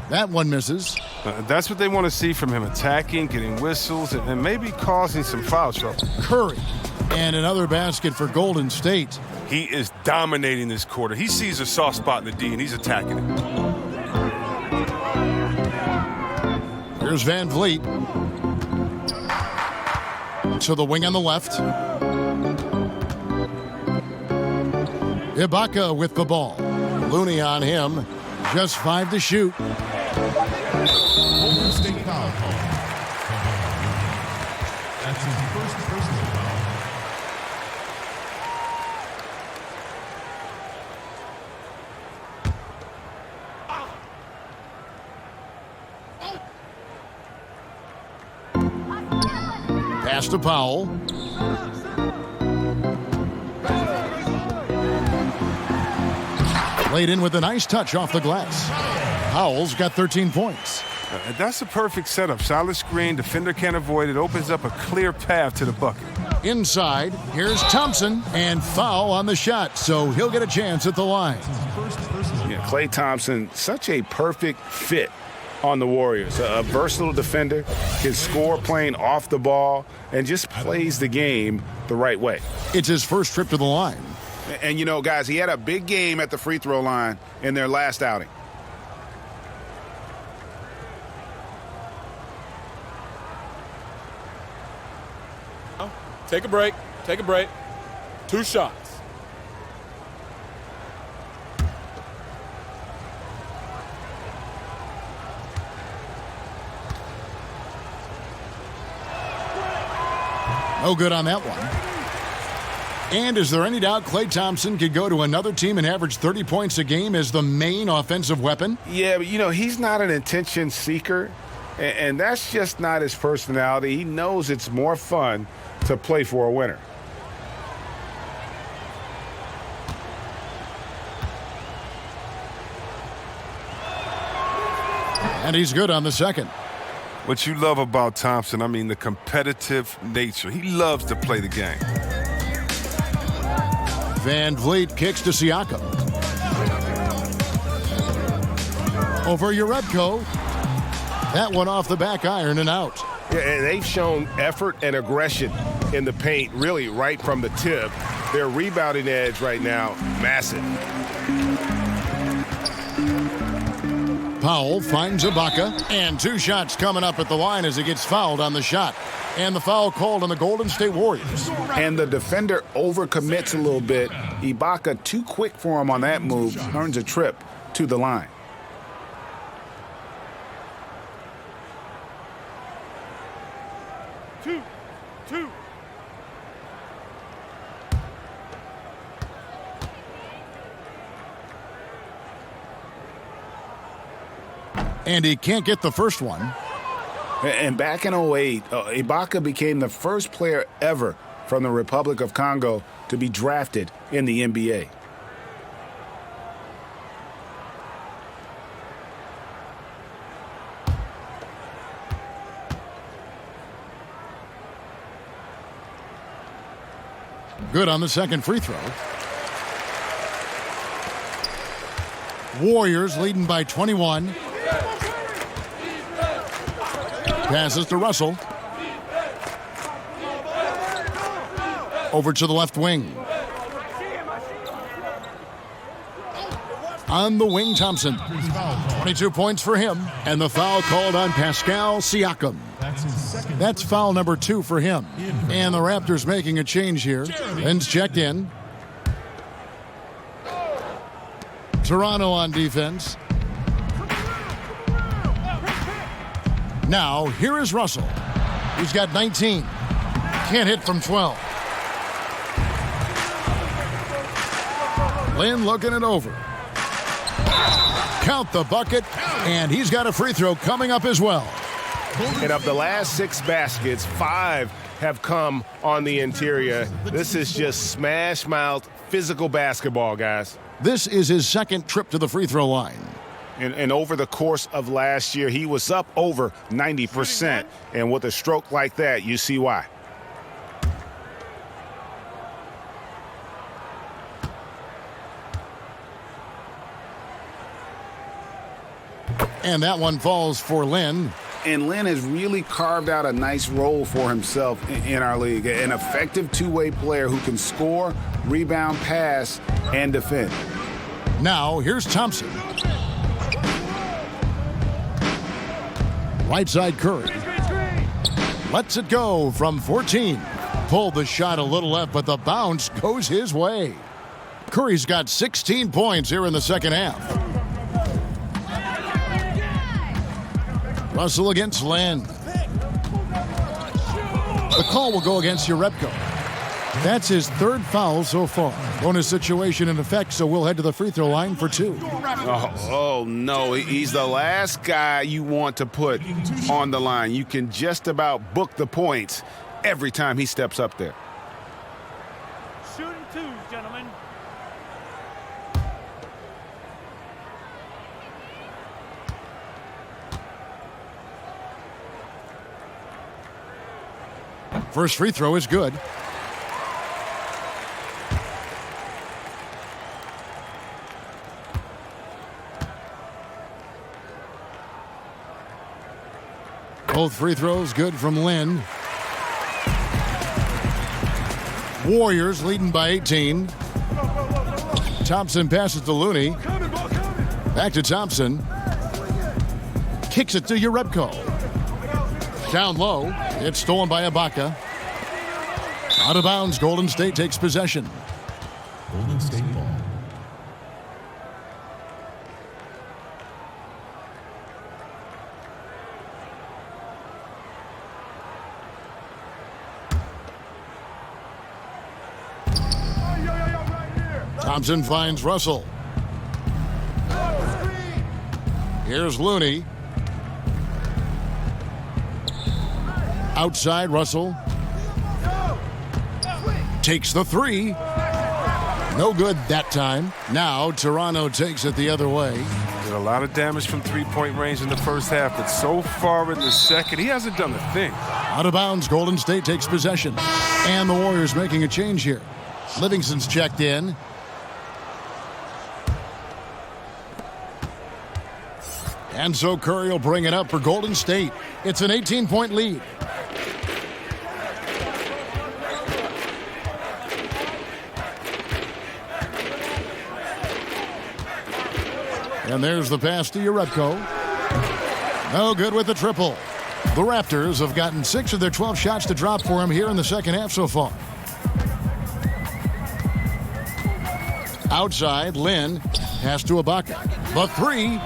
That one misses. That's what they want to see from him, attacking, getting whistles, and maybe causing some foul trouble. Curry. And another basket for Golden State. He is dominating this quarter. He sees a soft spot in the D, and he's attacking it. Here's Van Vliet. To the wing on the left. Ibaka with the ball. Looney on him. Just 5 to shoot. Golden State foul call. That's his first personal foul. Pass to Powell. Laid in with a nice touch off the glass. Powell's got 13 points. That's a perfect setup. Solid screen, defender can't avoid it. Opens up a clear path to the bucket. Inside, here's Thompson, and foul on the shot, so he'll get a chance at the line. Yeah, Klay Thompson, such a perfect fit on the Warriors. A versatile defender, can score playing off the ball, and just plays the game the right way. It's his first trip to the line. And, you know, guys, he had a big game at the free throw line in their last outing. Take a break. 2 shots. No good on that one. And is there any doubt Klay Thompson could go to another team and average 30 points a game as the main offensive weapon? Yeah, but, you know, he's not an attention seeker, and that's just not his personality. He knows it's more fun to play for a winner. And he's good on the second. What you love about Thompson, I mean, the competitive nature. He loves to play the game. Van Vliet kicks to Siakam. Over Urebko. That one off the back iron and out. Yeah, and they've shown effort and aggression in the paint, really right from the tip. Their rebounding edge right now, massive. Powell finds Ibaka, and 2 shots coming up at the line as he gets fouled on the shot. And the foul called on the Golden State Warriors. And the defender overcommits a little bit. Ibaka too quick for him on that move, earns a trip to the line. Two. And he can't get the first one. And back in 08, Ibaka became the first player ever from the Republic of Congo to be drafted in the NBA. Good on the second free throw. Warriors leading by 21. Passes to Russell. Over to the left wing. On the wing, Thompson. 22 points for him. And the foul called on Pascal Siakam. That's foul number 2 for him. And the Raptors making a change here. Lynn's checked in. Toronto on defense. Now, here is Russell. He's got 19. Can't hit from 12. Lynn looking it over. Count the bucket, and he's got a free throw coming up as well. And of the last 6 baskets, 5 have come on the interior. This is just smash mouth physical basketball, guys. This is his second trip to the free throw line. And over the course of last year, he was up over 90%. And with a stroke like that, you see why. And that one falls for Lynn. And Lynn has really carved out a nice role for himself in our league. An effective two-way player who can score, rebound, pass, and defend. Now, here's Thompson. Right side Curry. Lets it go from 14. Pulled the shot a little left, but the bounce goes his way. Curry's got 16 points here in the second half. Russell against Lynn. The call will go against Jerebko. That's his 3rd foul so far. Bonus situation in effect, so we'll head to the free throw line for 2. Oh, no. He's the last guy you want to put on the line. You can just about book the points every time he steps up there. Shooting 2s, gentlemen. First free throw is good. Both free throws good from Lynn. Warriors leading by 18. Thompson passes to Looney. Back to Thompson. Kicks it to Jerebko. Down low. It's stolen by Ibaka. Out of bounds. Golden State takes possession. Golden State ball. Thompson finds Russell. Here's Looney. Outside, Russell. Takes the 3. No good that time. Now, Toronto takes it the other way. Did a lot of damage from three-point range in the first half, but so far in the second, he hasn't done a thing. Out of bounds, Golden State takes possession. And the Warriors making a change here. Livingston's checked in. And so Curry will bring it up for Golden State. It's an 18-point lead. And there's the pass to Jerebko. No good with the triple. The Raptors have gotten 6 of their 12 shots to drop for him here in the second half so far. Outside, Lynn pass to Ibaka. The 3.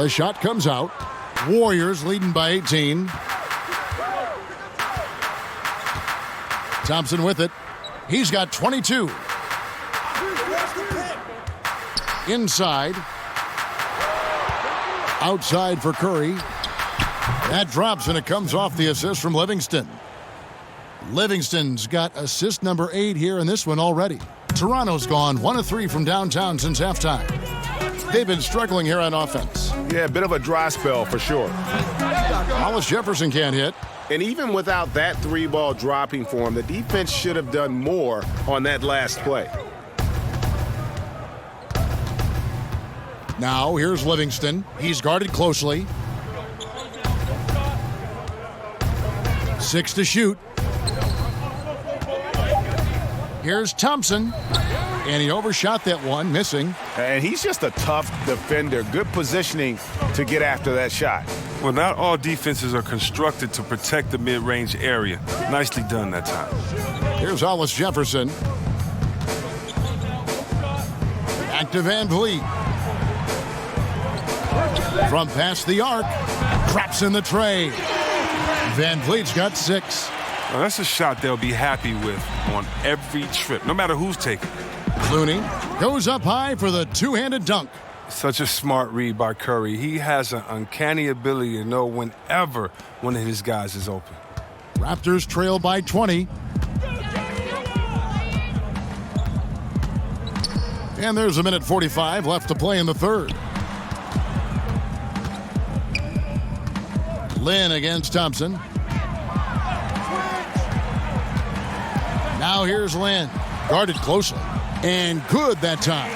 The shot comes out. Warriors leading by 18. Thompson with it. He's got 22. Inside. Outside for Curry. That drops and it comes off the assist from Livingston. Livingston's got assist number 8 here in this one already. Toronto's gone 1 of 3 from downtown since halftime. They've been struggling here on offense. Yeah, a bit of a dry spell for sure. Hollis Jefferson can't hit. And even without that three ball dropping for him, the defense should have done more on that last play. Now here's Livingston. He's guarded closely. 6 to shoot. Here's Thompson. And he overshot that one, missing. And he's just a tough defender. Good positioning to get after that shot. Well, not all defenses are constructed to protect the mid-range area. Nicely done that time. Here's Hollis Jefferson. Back to Van Vliet. From past the arc. Drops in the tray. Van Vliet's got 6. Well, that's a shot they'll be happy with on every trip, no matter who's taking it. Clooney goes up high for the two-handed dunk. Such a smart read by Curry. He has an uncanny ability to know whenever one of his guys is open. Raptors trail by 20. And there's a minute 45 left to play in the third. Lynn against Thompson. Now here's Lynn. Guarded closely. And good that time.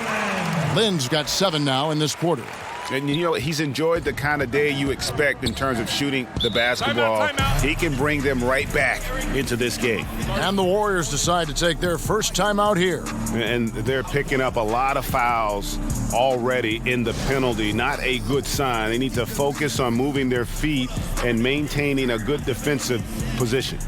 Lynn's got 7 now in this quarter. And, you know, he's enjoyed the kind of day you expect in terms of shooting the basketball. Timeout. He can bring them right back into this game. And the Warriors decide to take their first timeout here. And they're picking up a lot of fouls already in the penalty. Not a good sign. They need to focus on moving their feet and maintaining a good defensive position.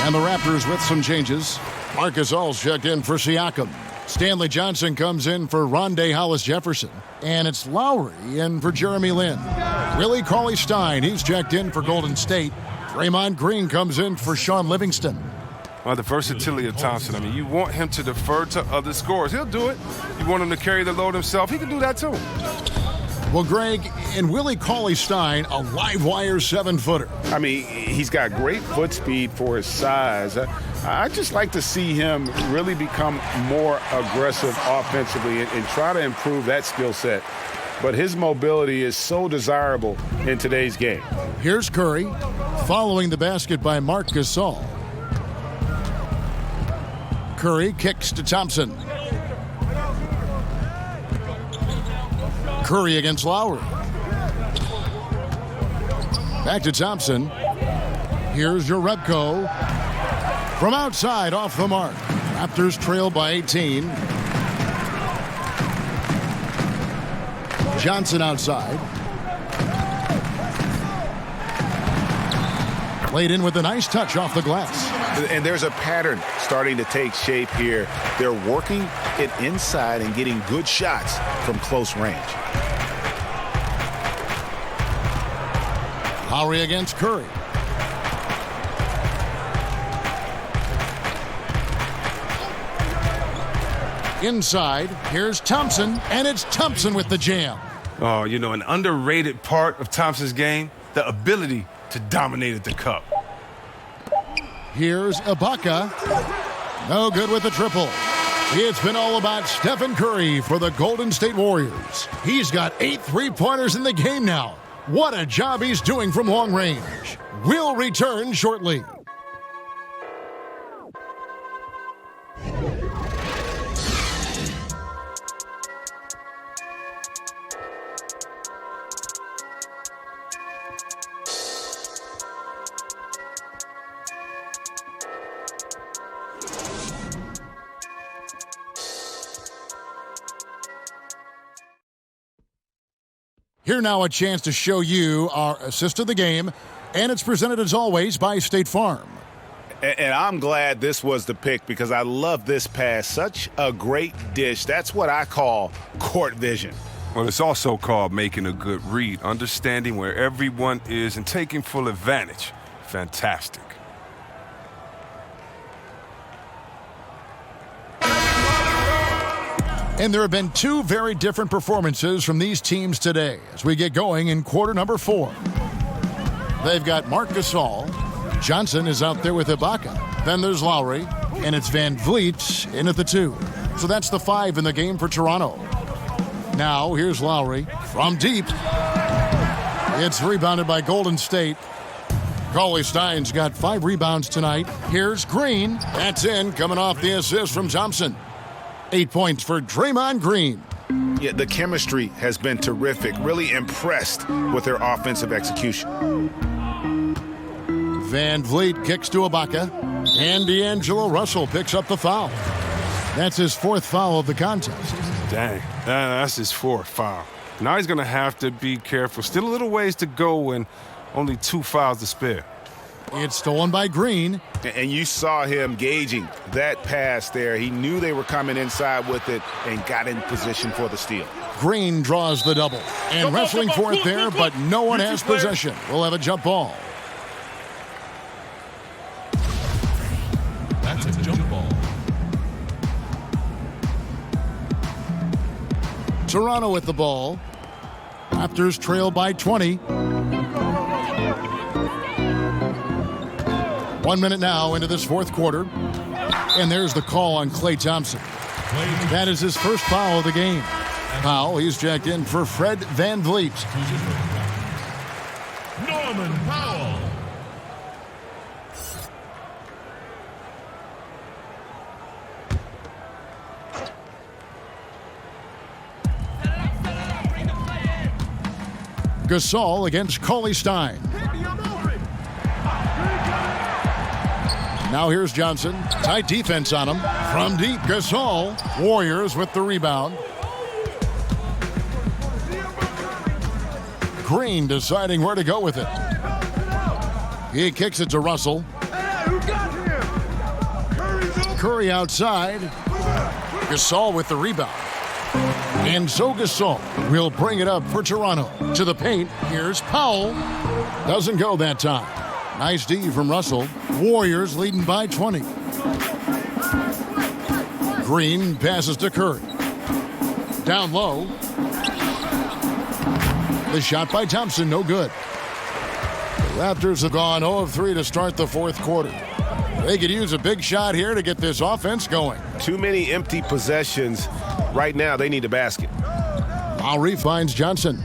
And the Raptors with some changes. Marc Gasol's checked in for Siakam. Stanley Johnson comes in for Rondé Hollis-Jefferson. And it's Lowry in for Jeremy Lin. Willie Cauley-Stein, he's checked in for Golden State. Draymond Green comes in for Sean Livingston. Well, the versatility of Thompson. I mean, you want him to defer to other scorers. He'll do it. You want him to carry the load himself. He can do that, too. Well, Greg, and Willie Cauley-Stein, a live wire 7-footer. I mean, he's got great foot speed for his size. I just like to see him really become more aggressive offensively and try to improve that skill set. But his mobility is so desirable in today's game. Here's Curry, following the basket by Marc Gasol. Curry kicks to Thompson. Curry against Lowry. Back to Thompson. Here's Jerebko. From outside, off the mark. Raptors trail by 18. Johnson outside. Played in with a nice touch off the glass. And there's a pattern starting to take shape here. They're working it inside and getting good shots from close range. Lowry against Curry. Inside, here's Thompson, and it's Thompson with the jam. Oh, you know, an underrated part of Thompson's game, the ability to dominate at the cup. Here's Ibaka. No good with the triple. It's been all about Stephen Curry for the Golden State Warriors. He's got 8 3-pointers in the game now. What a job he's doing from long range. We'll return shortly. Here now a chance to show you our assist of the game, and it's presented as always by State Farm. And I'm glad this was the pick because I love this pass. Such a great dish. That's what I call court vision. Well, it's also called making a good read, understanding where everyone is and taking full advantage. Fantastic. And there have been 2 very different performances from these teams today as we get going in quarter number 4. They've got Marc Gasol. Johnson is out there with Ibaka. Then there's Lowry, and it's Van Vliet in at the 2. So that's the 5 in the game for Toronto. Now here's Lowry from deep. It's rebounded by Golden State. Cauley-Stein's got 5 rebounds tonight. Here's Green. That's in, coming off the assist from Thompson. 8 points for Draymond Green. Yeah, the chemistry has been terrific. Really impressed with their offensive execution. Van Vliet kicks to Ibaka, and D'Angelo Russell picks up the foul. That's his 4th foul of the contest. Dang, that's his 4th foul. Now he's going to have to be careful. Still a little ways to go and only 2 fouls to spare. It's stolen by Green. And you saw him gauging that pass there. He knew they were coming inside with it and got in position for the steal. Green draws the double and wrestling for it there, but no one has possession. We'll have a jump ball. That's a jump ball. Toronto with the ball. Raptors trail by 20. 1 minute now into this 4th quarter. And there's the call on Klay Thompson. That is his 1st foul of the game. Foul, he's jacked in for Fred Van Vliet. Norman Powell. Gasol against Cauley-Stein. Now here's Johnson. Tight defense on him. From deep, Gasol. Warriors with the rebound. Green deciding where to go with it. He kicks it to Russell. Curry outside. Gasol with the rebound. And so Gasol will bring it up for Toronto. To the paint, here's Powell. Doesn't go that time. Nice D from Russell. Warriors leading by 20. Green passes to Curry. Down low. The shot by Thompson, no good. The Raptors have gone 0 of 3 to start the 4th quarter. They could use a big shot here to get this offense going. Too many empty possessions. Right now, they need a basket. Lowry finds Johnson.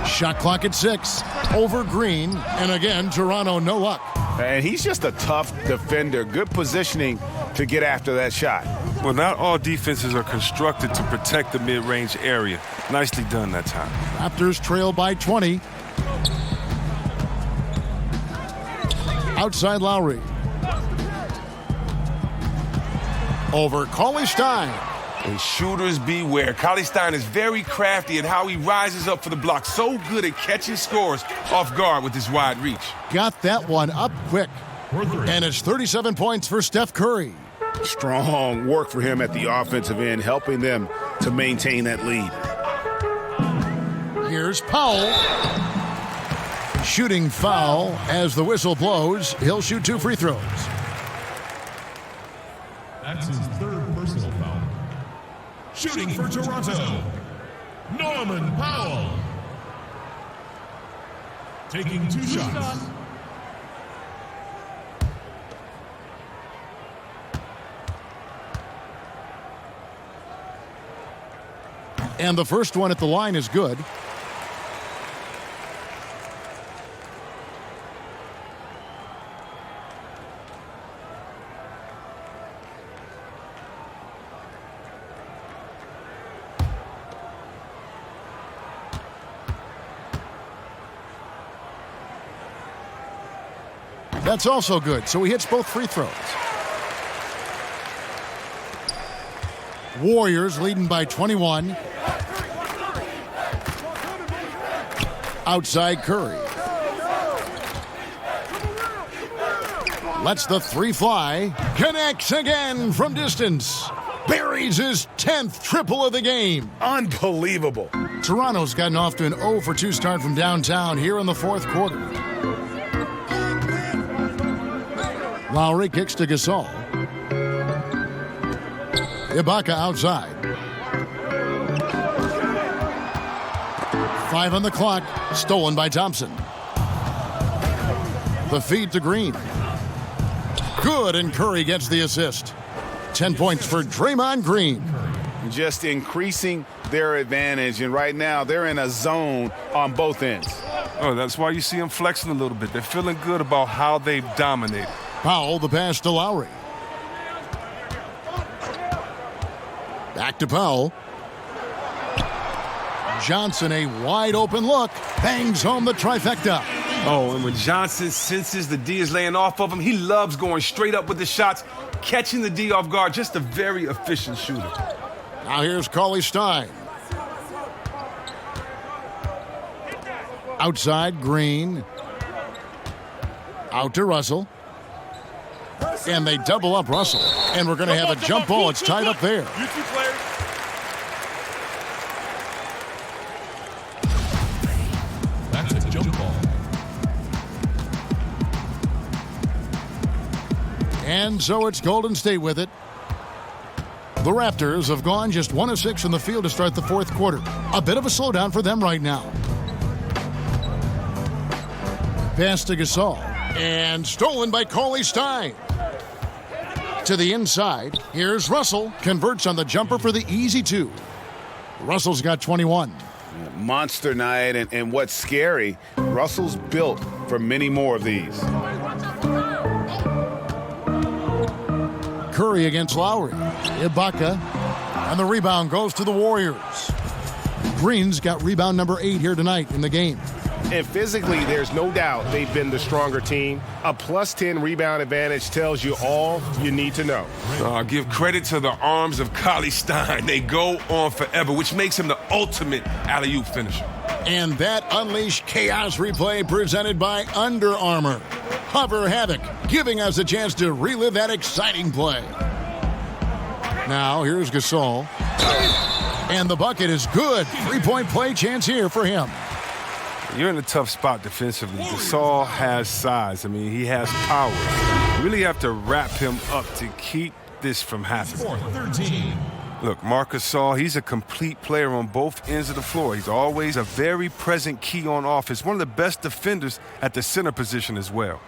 Shot clock at 6. Over Green. And again, Toronto, no luck. And he's just a tough defender. Good positioning to get after that shot. Well, not all defenses are constructed to protect the mid-range area. Nicely done that time. Raptors trail by 20. Outside Lowry. Over Cauley-Stein. And shooters beware. Cauley-Stein is very crafty at how he rises up for the block. So good at catching scores off guard with his wide reach. Got that one up quick. And it's 37 points for Steph Curry. Strong work for him at the offensive end, helping them to maintain that lead. Here's Powell. Shooting foul as the whistle blows. He'll shoot 2 free throws. That's his 3rd personal foul. Shooting for Toronto, Norman Powell. Taking 2 shots. And the first one at the line is good. That's also good, so he hits both free throws. Warriors leading by 21. Outside Curry. Lets the 3 fly. Connects again from distance. Buries his 10th triple of the game. Unbelievable. Toronto's gotten off to an 0 for 2 start from downtown here in the 4th quarter. Lowry kicks to Gasol. Ibaka outside. 5 on the clock. Stolen by Thompson. The feed to Green. Good, and Curry gets the assist. 10 points for Draymond Green. Just increasing their advantage, and right now they're in a zone on both ends. Oh, that's why you see them flexing a little bit. They're feeling good about how they've dominated. Powell, the pass to Lowry. Back to Powell. Johnson, a wide open look, bangs home the trifecta. Oh, and when Johnson senses the D is laying off of him, he loves going straight up with the shots, catching the D off guard. Just a very efficient shooter. Now here's Cauley-Stein. Outside, Green. Out to Russell. And they double up Russell. And we're going to have a jump ball. It's tied up there. You two players. That's a jump ball. And so it's Golden State with it. The Raptors have gone just 1 of 6 in the field to start the fourth quarter. A bit of a slowdown for them right now. Pass to Gasol. And stolen by Cauley-Stein. To the inside. Here's Russell. Converts on the jumper for the easy 2. Russell's got 21. Monster night, and what's scary, Russell's built for many more of these. Curry against Lowry. Ibaka. And the rebound goes to the Warriors. Green's got rebound number 8 here tonight in the game. And physically, there's no doubt they've been the stronger team. A plus 10 rebound advantage tells you all you need to know. Give credit to the arms of Cauley-Stein. They go on forever, which makes him the ultimate alley-oop finisher. And that unleashed chaos replay presented by Under Armour. Hover Havoc, giving us a chance to relive that exciting play. Now, here's Gasol. And the bucket is good. 3-point play chance here for him. You're in a tough spot defensively. Gasol has size. I mean, he has power. You really have to wrap him up to keep this from happening. 13. Look, Marc Gasol, he's a complete player on both ends of the floor. He's always a very present key on offense. One of the best defenders at the center position as well.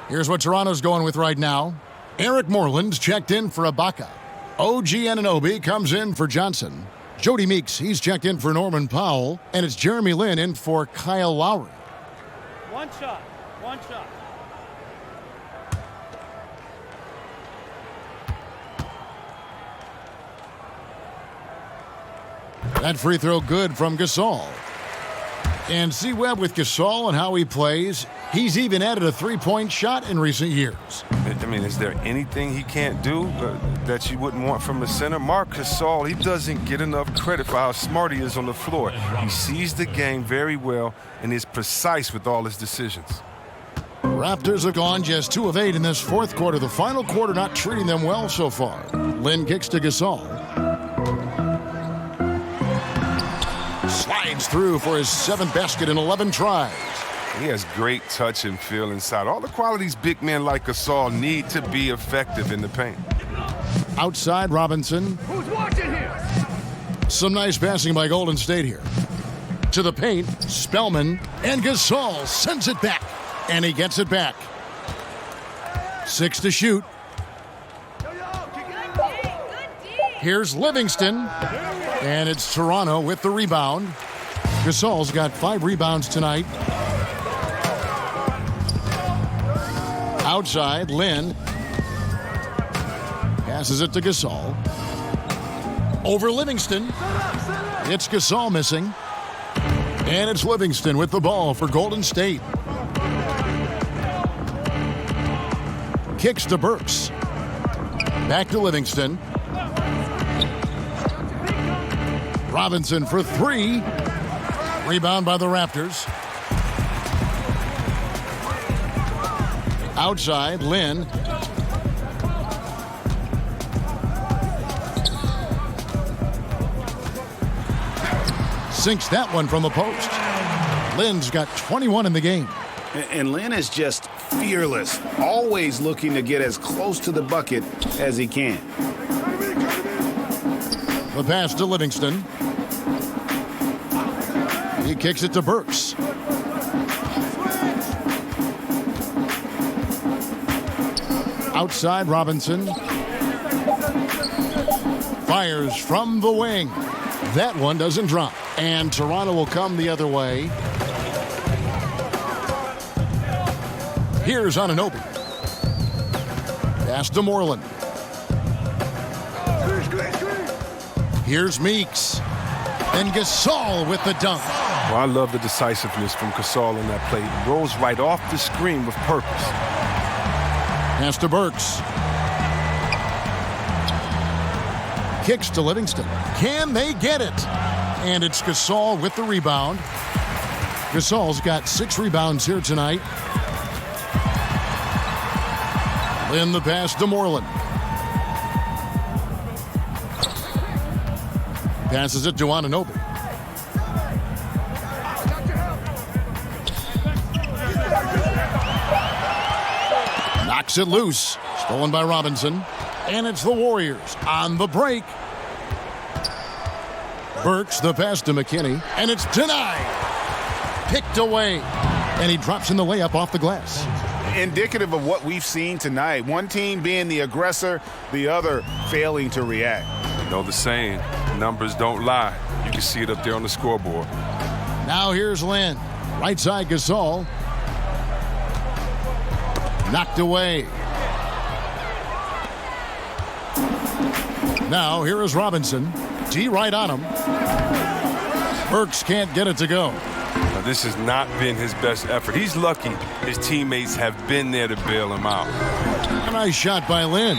Here's what Toronto's going with right now. Eric Moreland's checked in for Ibaka. OG Anunoby comes in for Johnson. Jody Meeks, he's checked in for Norman Powell. And it's Jeremy Lin in for Kyle Lowry. One shot. That free throw good from Gasol. And see Webb with Gasol and how he plays. He's even added a 3-point shot in recent years. I mean, is there anything he can't do that you wouldn't want from the center? Marc Gasol, he doesn't get enough credit for how smart he is on the floor. He sees the game very well and is precise with all his decisions. Raptors have gone just 2 of 8 in this fourth quarter. The final quarter not treating them well so far. Lin kicks to Gasol. Slides through for his 7th basket in 11 tries. He has great touch and feel inside. All the qualities big men like Gasol need to be effective in the paint. Outside, Robinson. Who's watching here? Some nice passing by Golden State here. To the paint, Spellman, and Gasol sends it back. And he gets it back. 6 to shoot. Here's Livingston. And it's Toronto with the rebound. Gasol's got 5 rebounds tonight. Outside, Lin passes it to Gasol. Over Livingston. It's Gasol missing. And it's Livingston with the ball for Golden State. Kicks to Burks. Back to Livingston. Robinson for 3. Rebound by the Raptors. Outside, Lin. Sinks that one from the post. Lin's got 21 in the game. And Lin is just fearless, always looking to get as close to the bucket as he can. The pass to Livingston. He kicks it to Burks. Outside Robinson. Fires from the wing. That one doesn't drop. And Toronto will come the other way. Here's Anunoby. Pass to Moreland. Here's Meeks. And Gasol with the dunk. Well, I love the decisiveness from Gasol on that play. He rolls right off the screen with purpose. Pass to Burks. Kicks to Livingston. Can they get it? And it's Gasol with the rebound. Gasol's got 6 rebounds here tonight. In the pass to Moreland. Passes it to Anunoby. Knocks it loose. Stolen by Robinson. And it's the Warriors on the break. Burks, the pass to McKinney. And it's denied. Picked away. And he drops in the layup off the glass. Indicative of what we've seen tonight. One team being the aggressor, the other failing to react. You know the saying, numbers don't lie. You can see it up there on the scoreboard. Now here's Lynn. Right side Gasol. Knocked away. Now here is Robinson. D right on him. Burks can't get it to go. Now, this has not been his best effort. He's lucky his teammates have been there to bail him out. A nice shot by Lynn.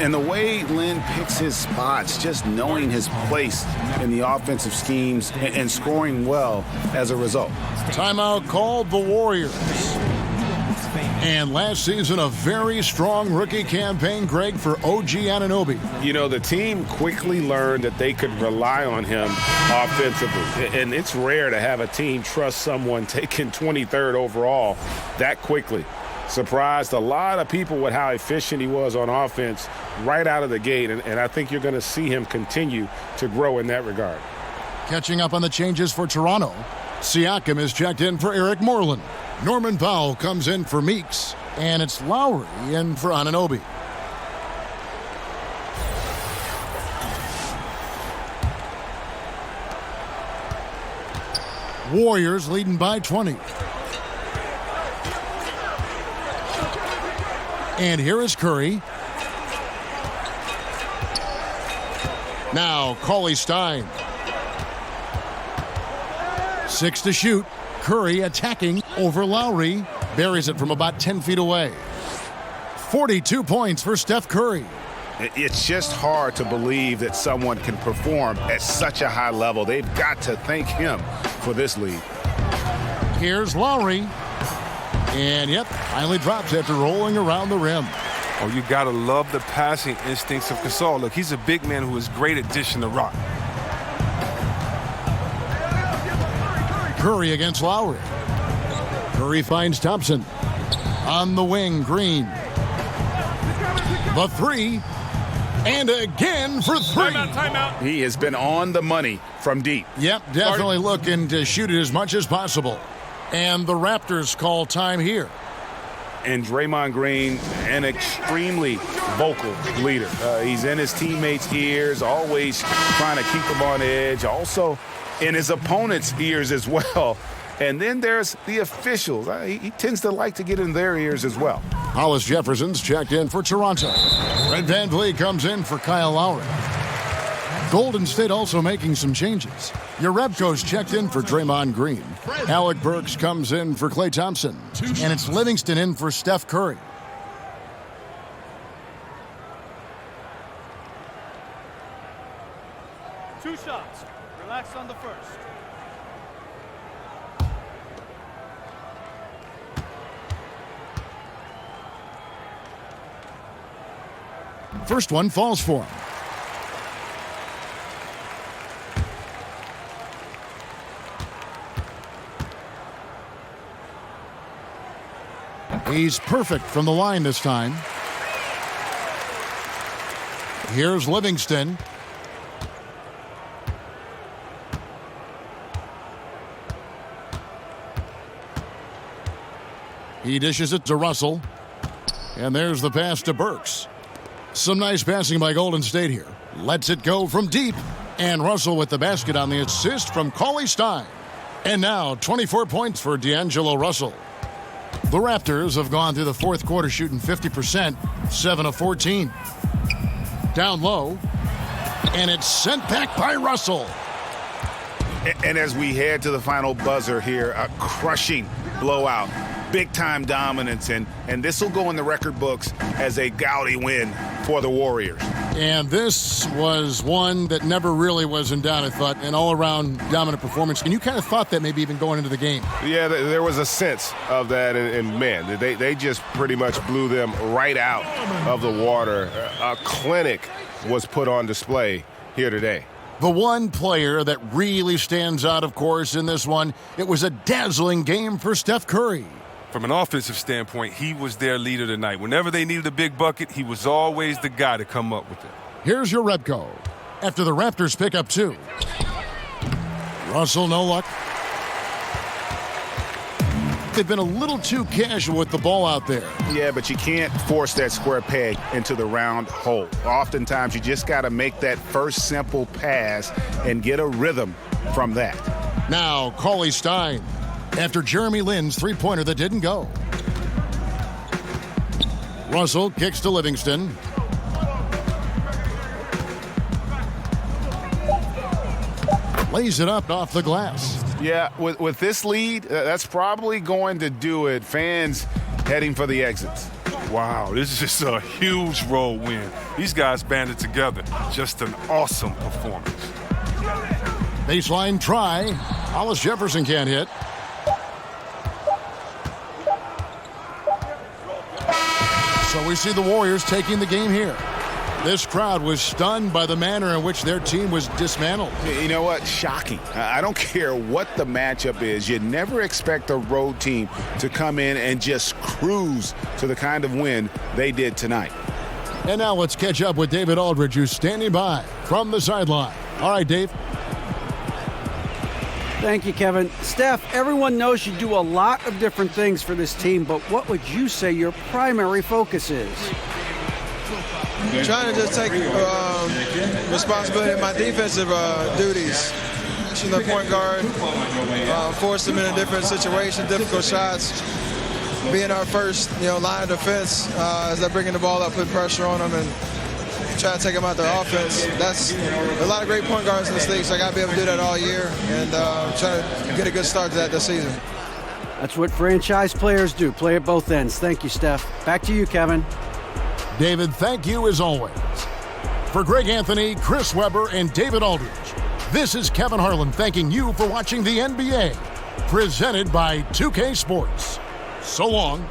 And the way Lynn picks his spots, just knowing his place in the offensive schemes and scoring well as a result. Timeout called the Warriors. And last season, a very strong rookie campaign, Greg, for OG Anunoby. You know, the team quickly learned that they could rely on him offensively. And it's rare to have a team trust someone taken 23rd overall that quickly. Surprised a lot of people with how efficient he was on offense right out of the gate. And I think you're going to see him continue to grow in that regard. Catching up on the changes for Toronto, Siakam is checked in for Eric Moreland. Norman Powell comes in for Meeks, and it's Lowry in for Anunoby. Warriors leading by 20. And here is Curry. Now, Cauley-Stein. 6 to shoot. Curry attacking over Lowry. Buries it from about 10 feet away. 42 points for Steph Curry. It's just hard to believe that someone can perform at such a high level. They've got to thank him for this lead. Here's Lowry. And, yep, finally drops after rolling around the rim. Oh, you got to love the passing instincts of Gasol. Look, he's a big man who is great at dishing the rock. Curry against Lowry. Curry finds Thompson. On the wing, Green. The three. And again for 3. Timeout. He has been on the money from deep. Yep, definitely looking to shoot it as much as possible. And the Raptors call time here. And Draymond Green, an extremely vocal leader. He's in his teammates' ears, always trying to keep them on edge. Also in his opponent's ears as well. And then there's the officials. He tends to like to get in their ears as well. Hollis Jefferson's checked in for Toronto. Fred VanVleet comes in for Kyle Lowry. Golden State also making some changes. Jerebko's checked in for Draymond Green. Alec Burks comes in for Klay Thompson. And it's Livingston in for Steph Curry. Two shots. Relax on the first. First one falls for him. He's perfect from the line this time. Here's Livingston. He dishes it to Russell. And there's the pass to Burks. Some nice passing by Golden State here. Lets it go from deep. And Russell with the basket on the assist from Cauley Stein. And now 24 points for D'Angelo Russell. The Raptors have gone through the fourth quarter shooting 50%, 7 of 14. Down low. And it's sent back by Russell. And as we head to the final buzzer here, a crushing blowout. Big-time dominance, and this will go in the record books as a gaudy win for the Warriors. And this was one that never really was in doubt, I thought, an all-around dominant performance. And you kind of thought that maybe even going into the game. Yeah, there was a sense of that, and man, they just pretty much blew them right out of the water. A clinic was put on display here today. The one player that really stands out, of course, in this one, it was a dazzling game for Steph Curry. From an offensive standpoint, he was their leader tonight. Whenever they needed a big bucket, he was always the guy to come up with it. Here's your Repco. After the Raptors pick up 2. Russell, no luck. They've been a little too casual with the ball out there. Yeah, but you can't force that square peg into the round hole. Oftentimes, you just got to make that first simple pass and get a rhythm from that. Now, Cauley Stein. After Jeremy Lin's three-pointer that didn't go. Russell kicks to Livingston. Lays it up off the glass. Yeah, with this lead, that's probably going to do it. Fans heading for the exits. Wow, this is just a huge road win. These guys banded together. Just an awesome performance. Baseline try. Hollis Jefferson can't hit. So we see the Warriors taking the game here. This crowd was stunned by the manner in which their team was dismantled. You know what? Shocking. I don't care what the matchup is. You never expect a road team to come in and just cruise to the kind of win they did tonight. And now let's catch up with David Aldridge, who's standing by from the sideline. All right, Dave. Thank you, Kevin. Steph, everyone knows you do a lot of different things for this team, but what would you say your primary focus is? Trying to just take responsibility of my defensive duties. Pushing the point guard, force them in a different situation, difficult shots. Being our first, line of defense as they're bringing the ball up, put pressure on them, and try to take them out their offense. That's a lot of great point guards in this league, so I got to be able to do that all year and try to get a good start to that this season. That's what franchise players do, play at both ends. Thank you, Steph. Back to you, Kevin. David, thank you as always. For Greg Anthony, Chris Webber, and David Aldridge, this is Kevin Harlan thanking you for watching the NBA, presented by 2K Sports. So long.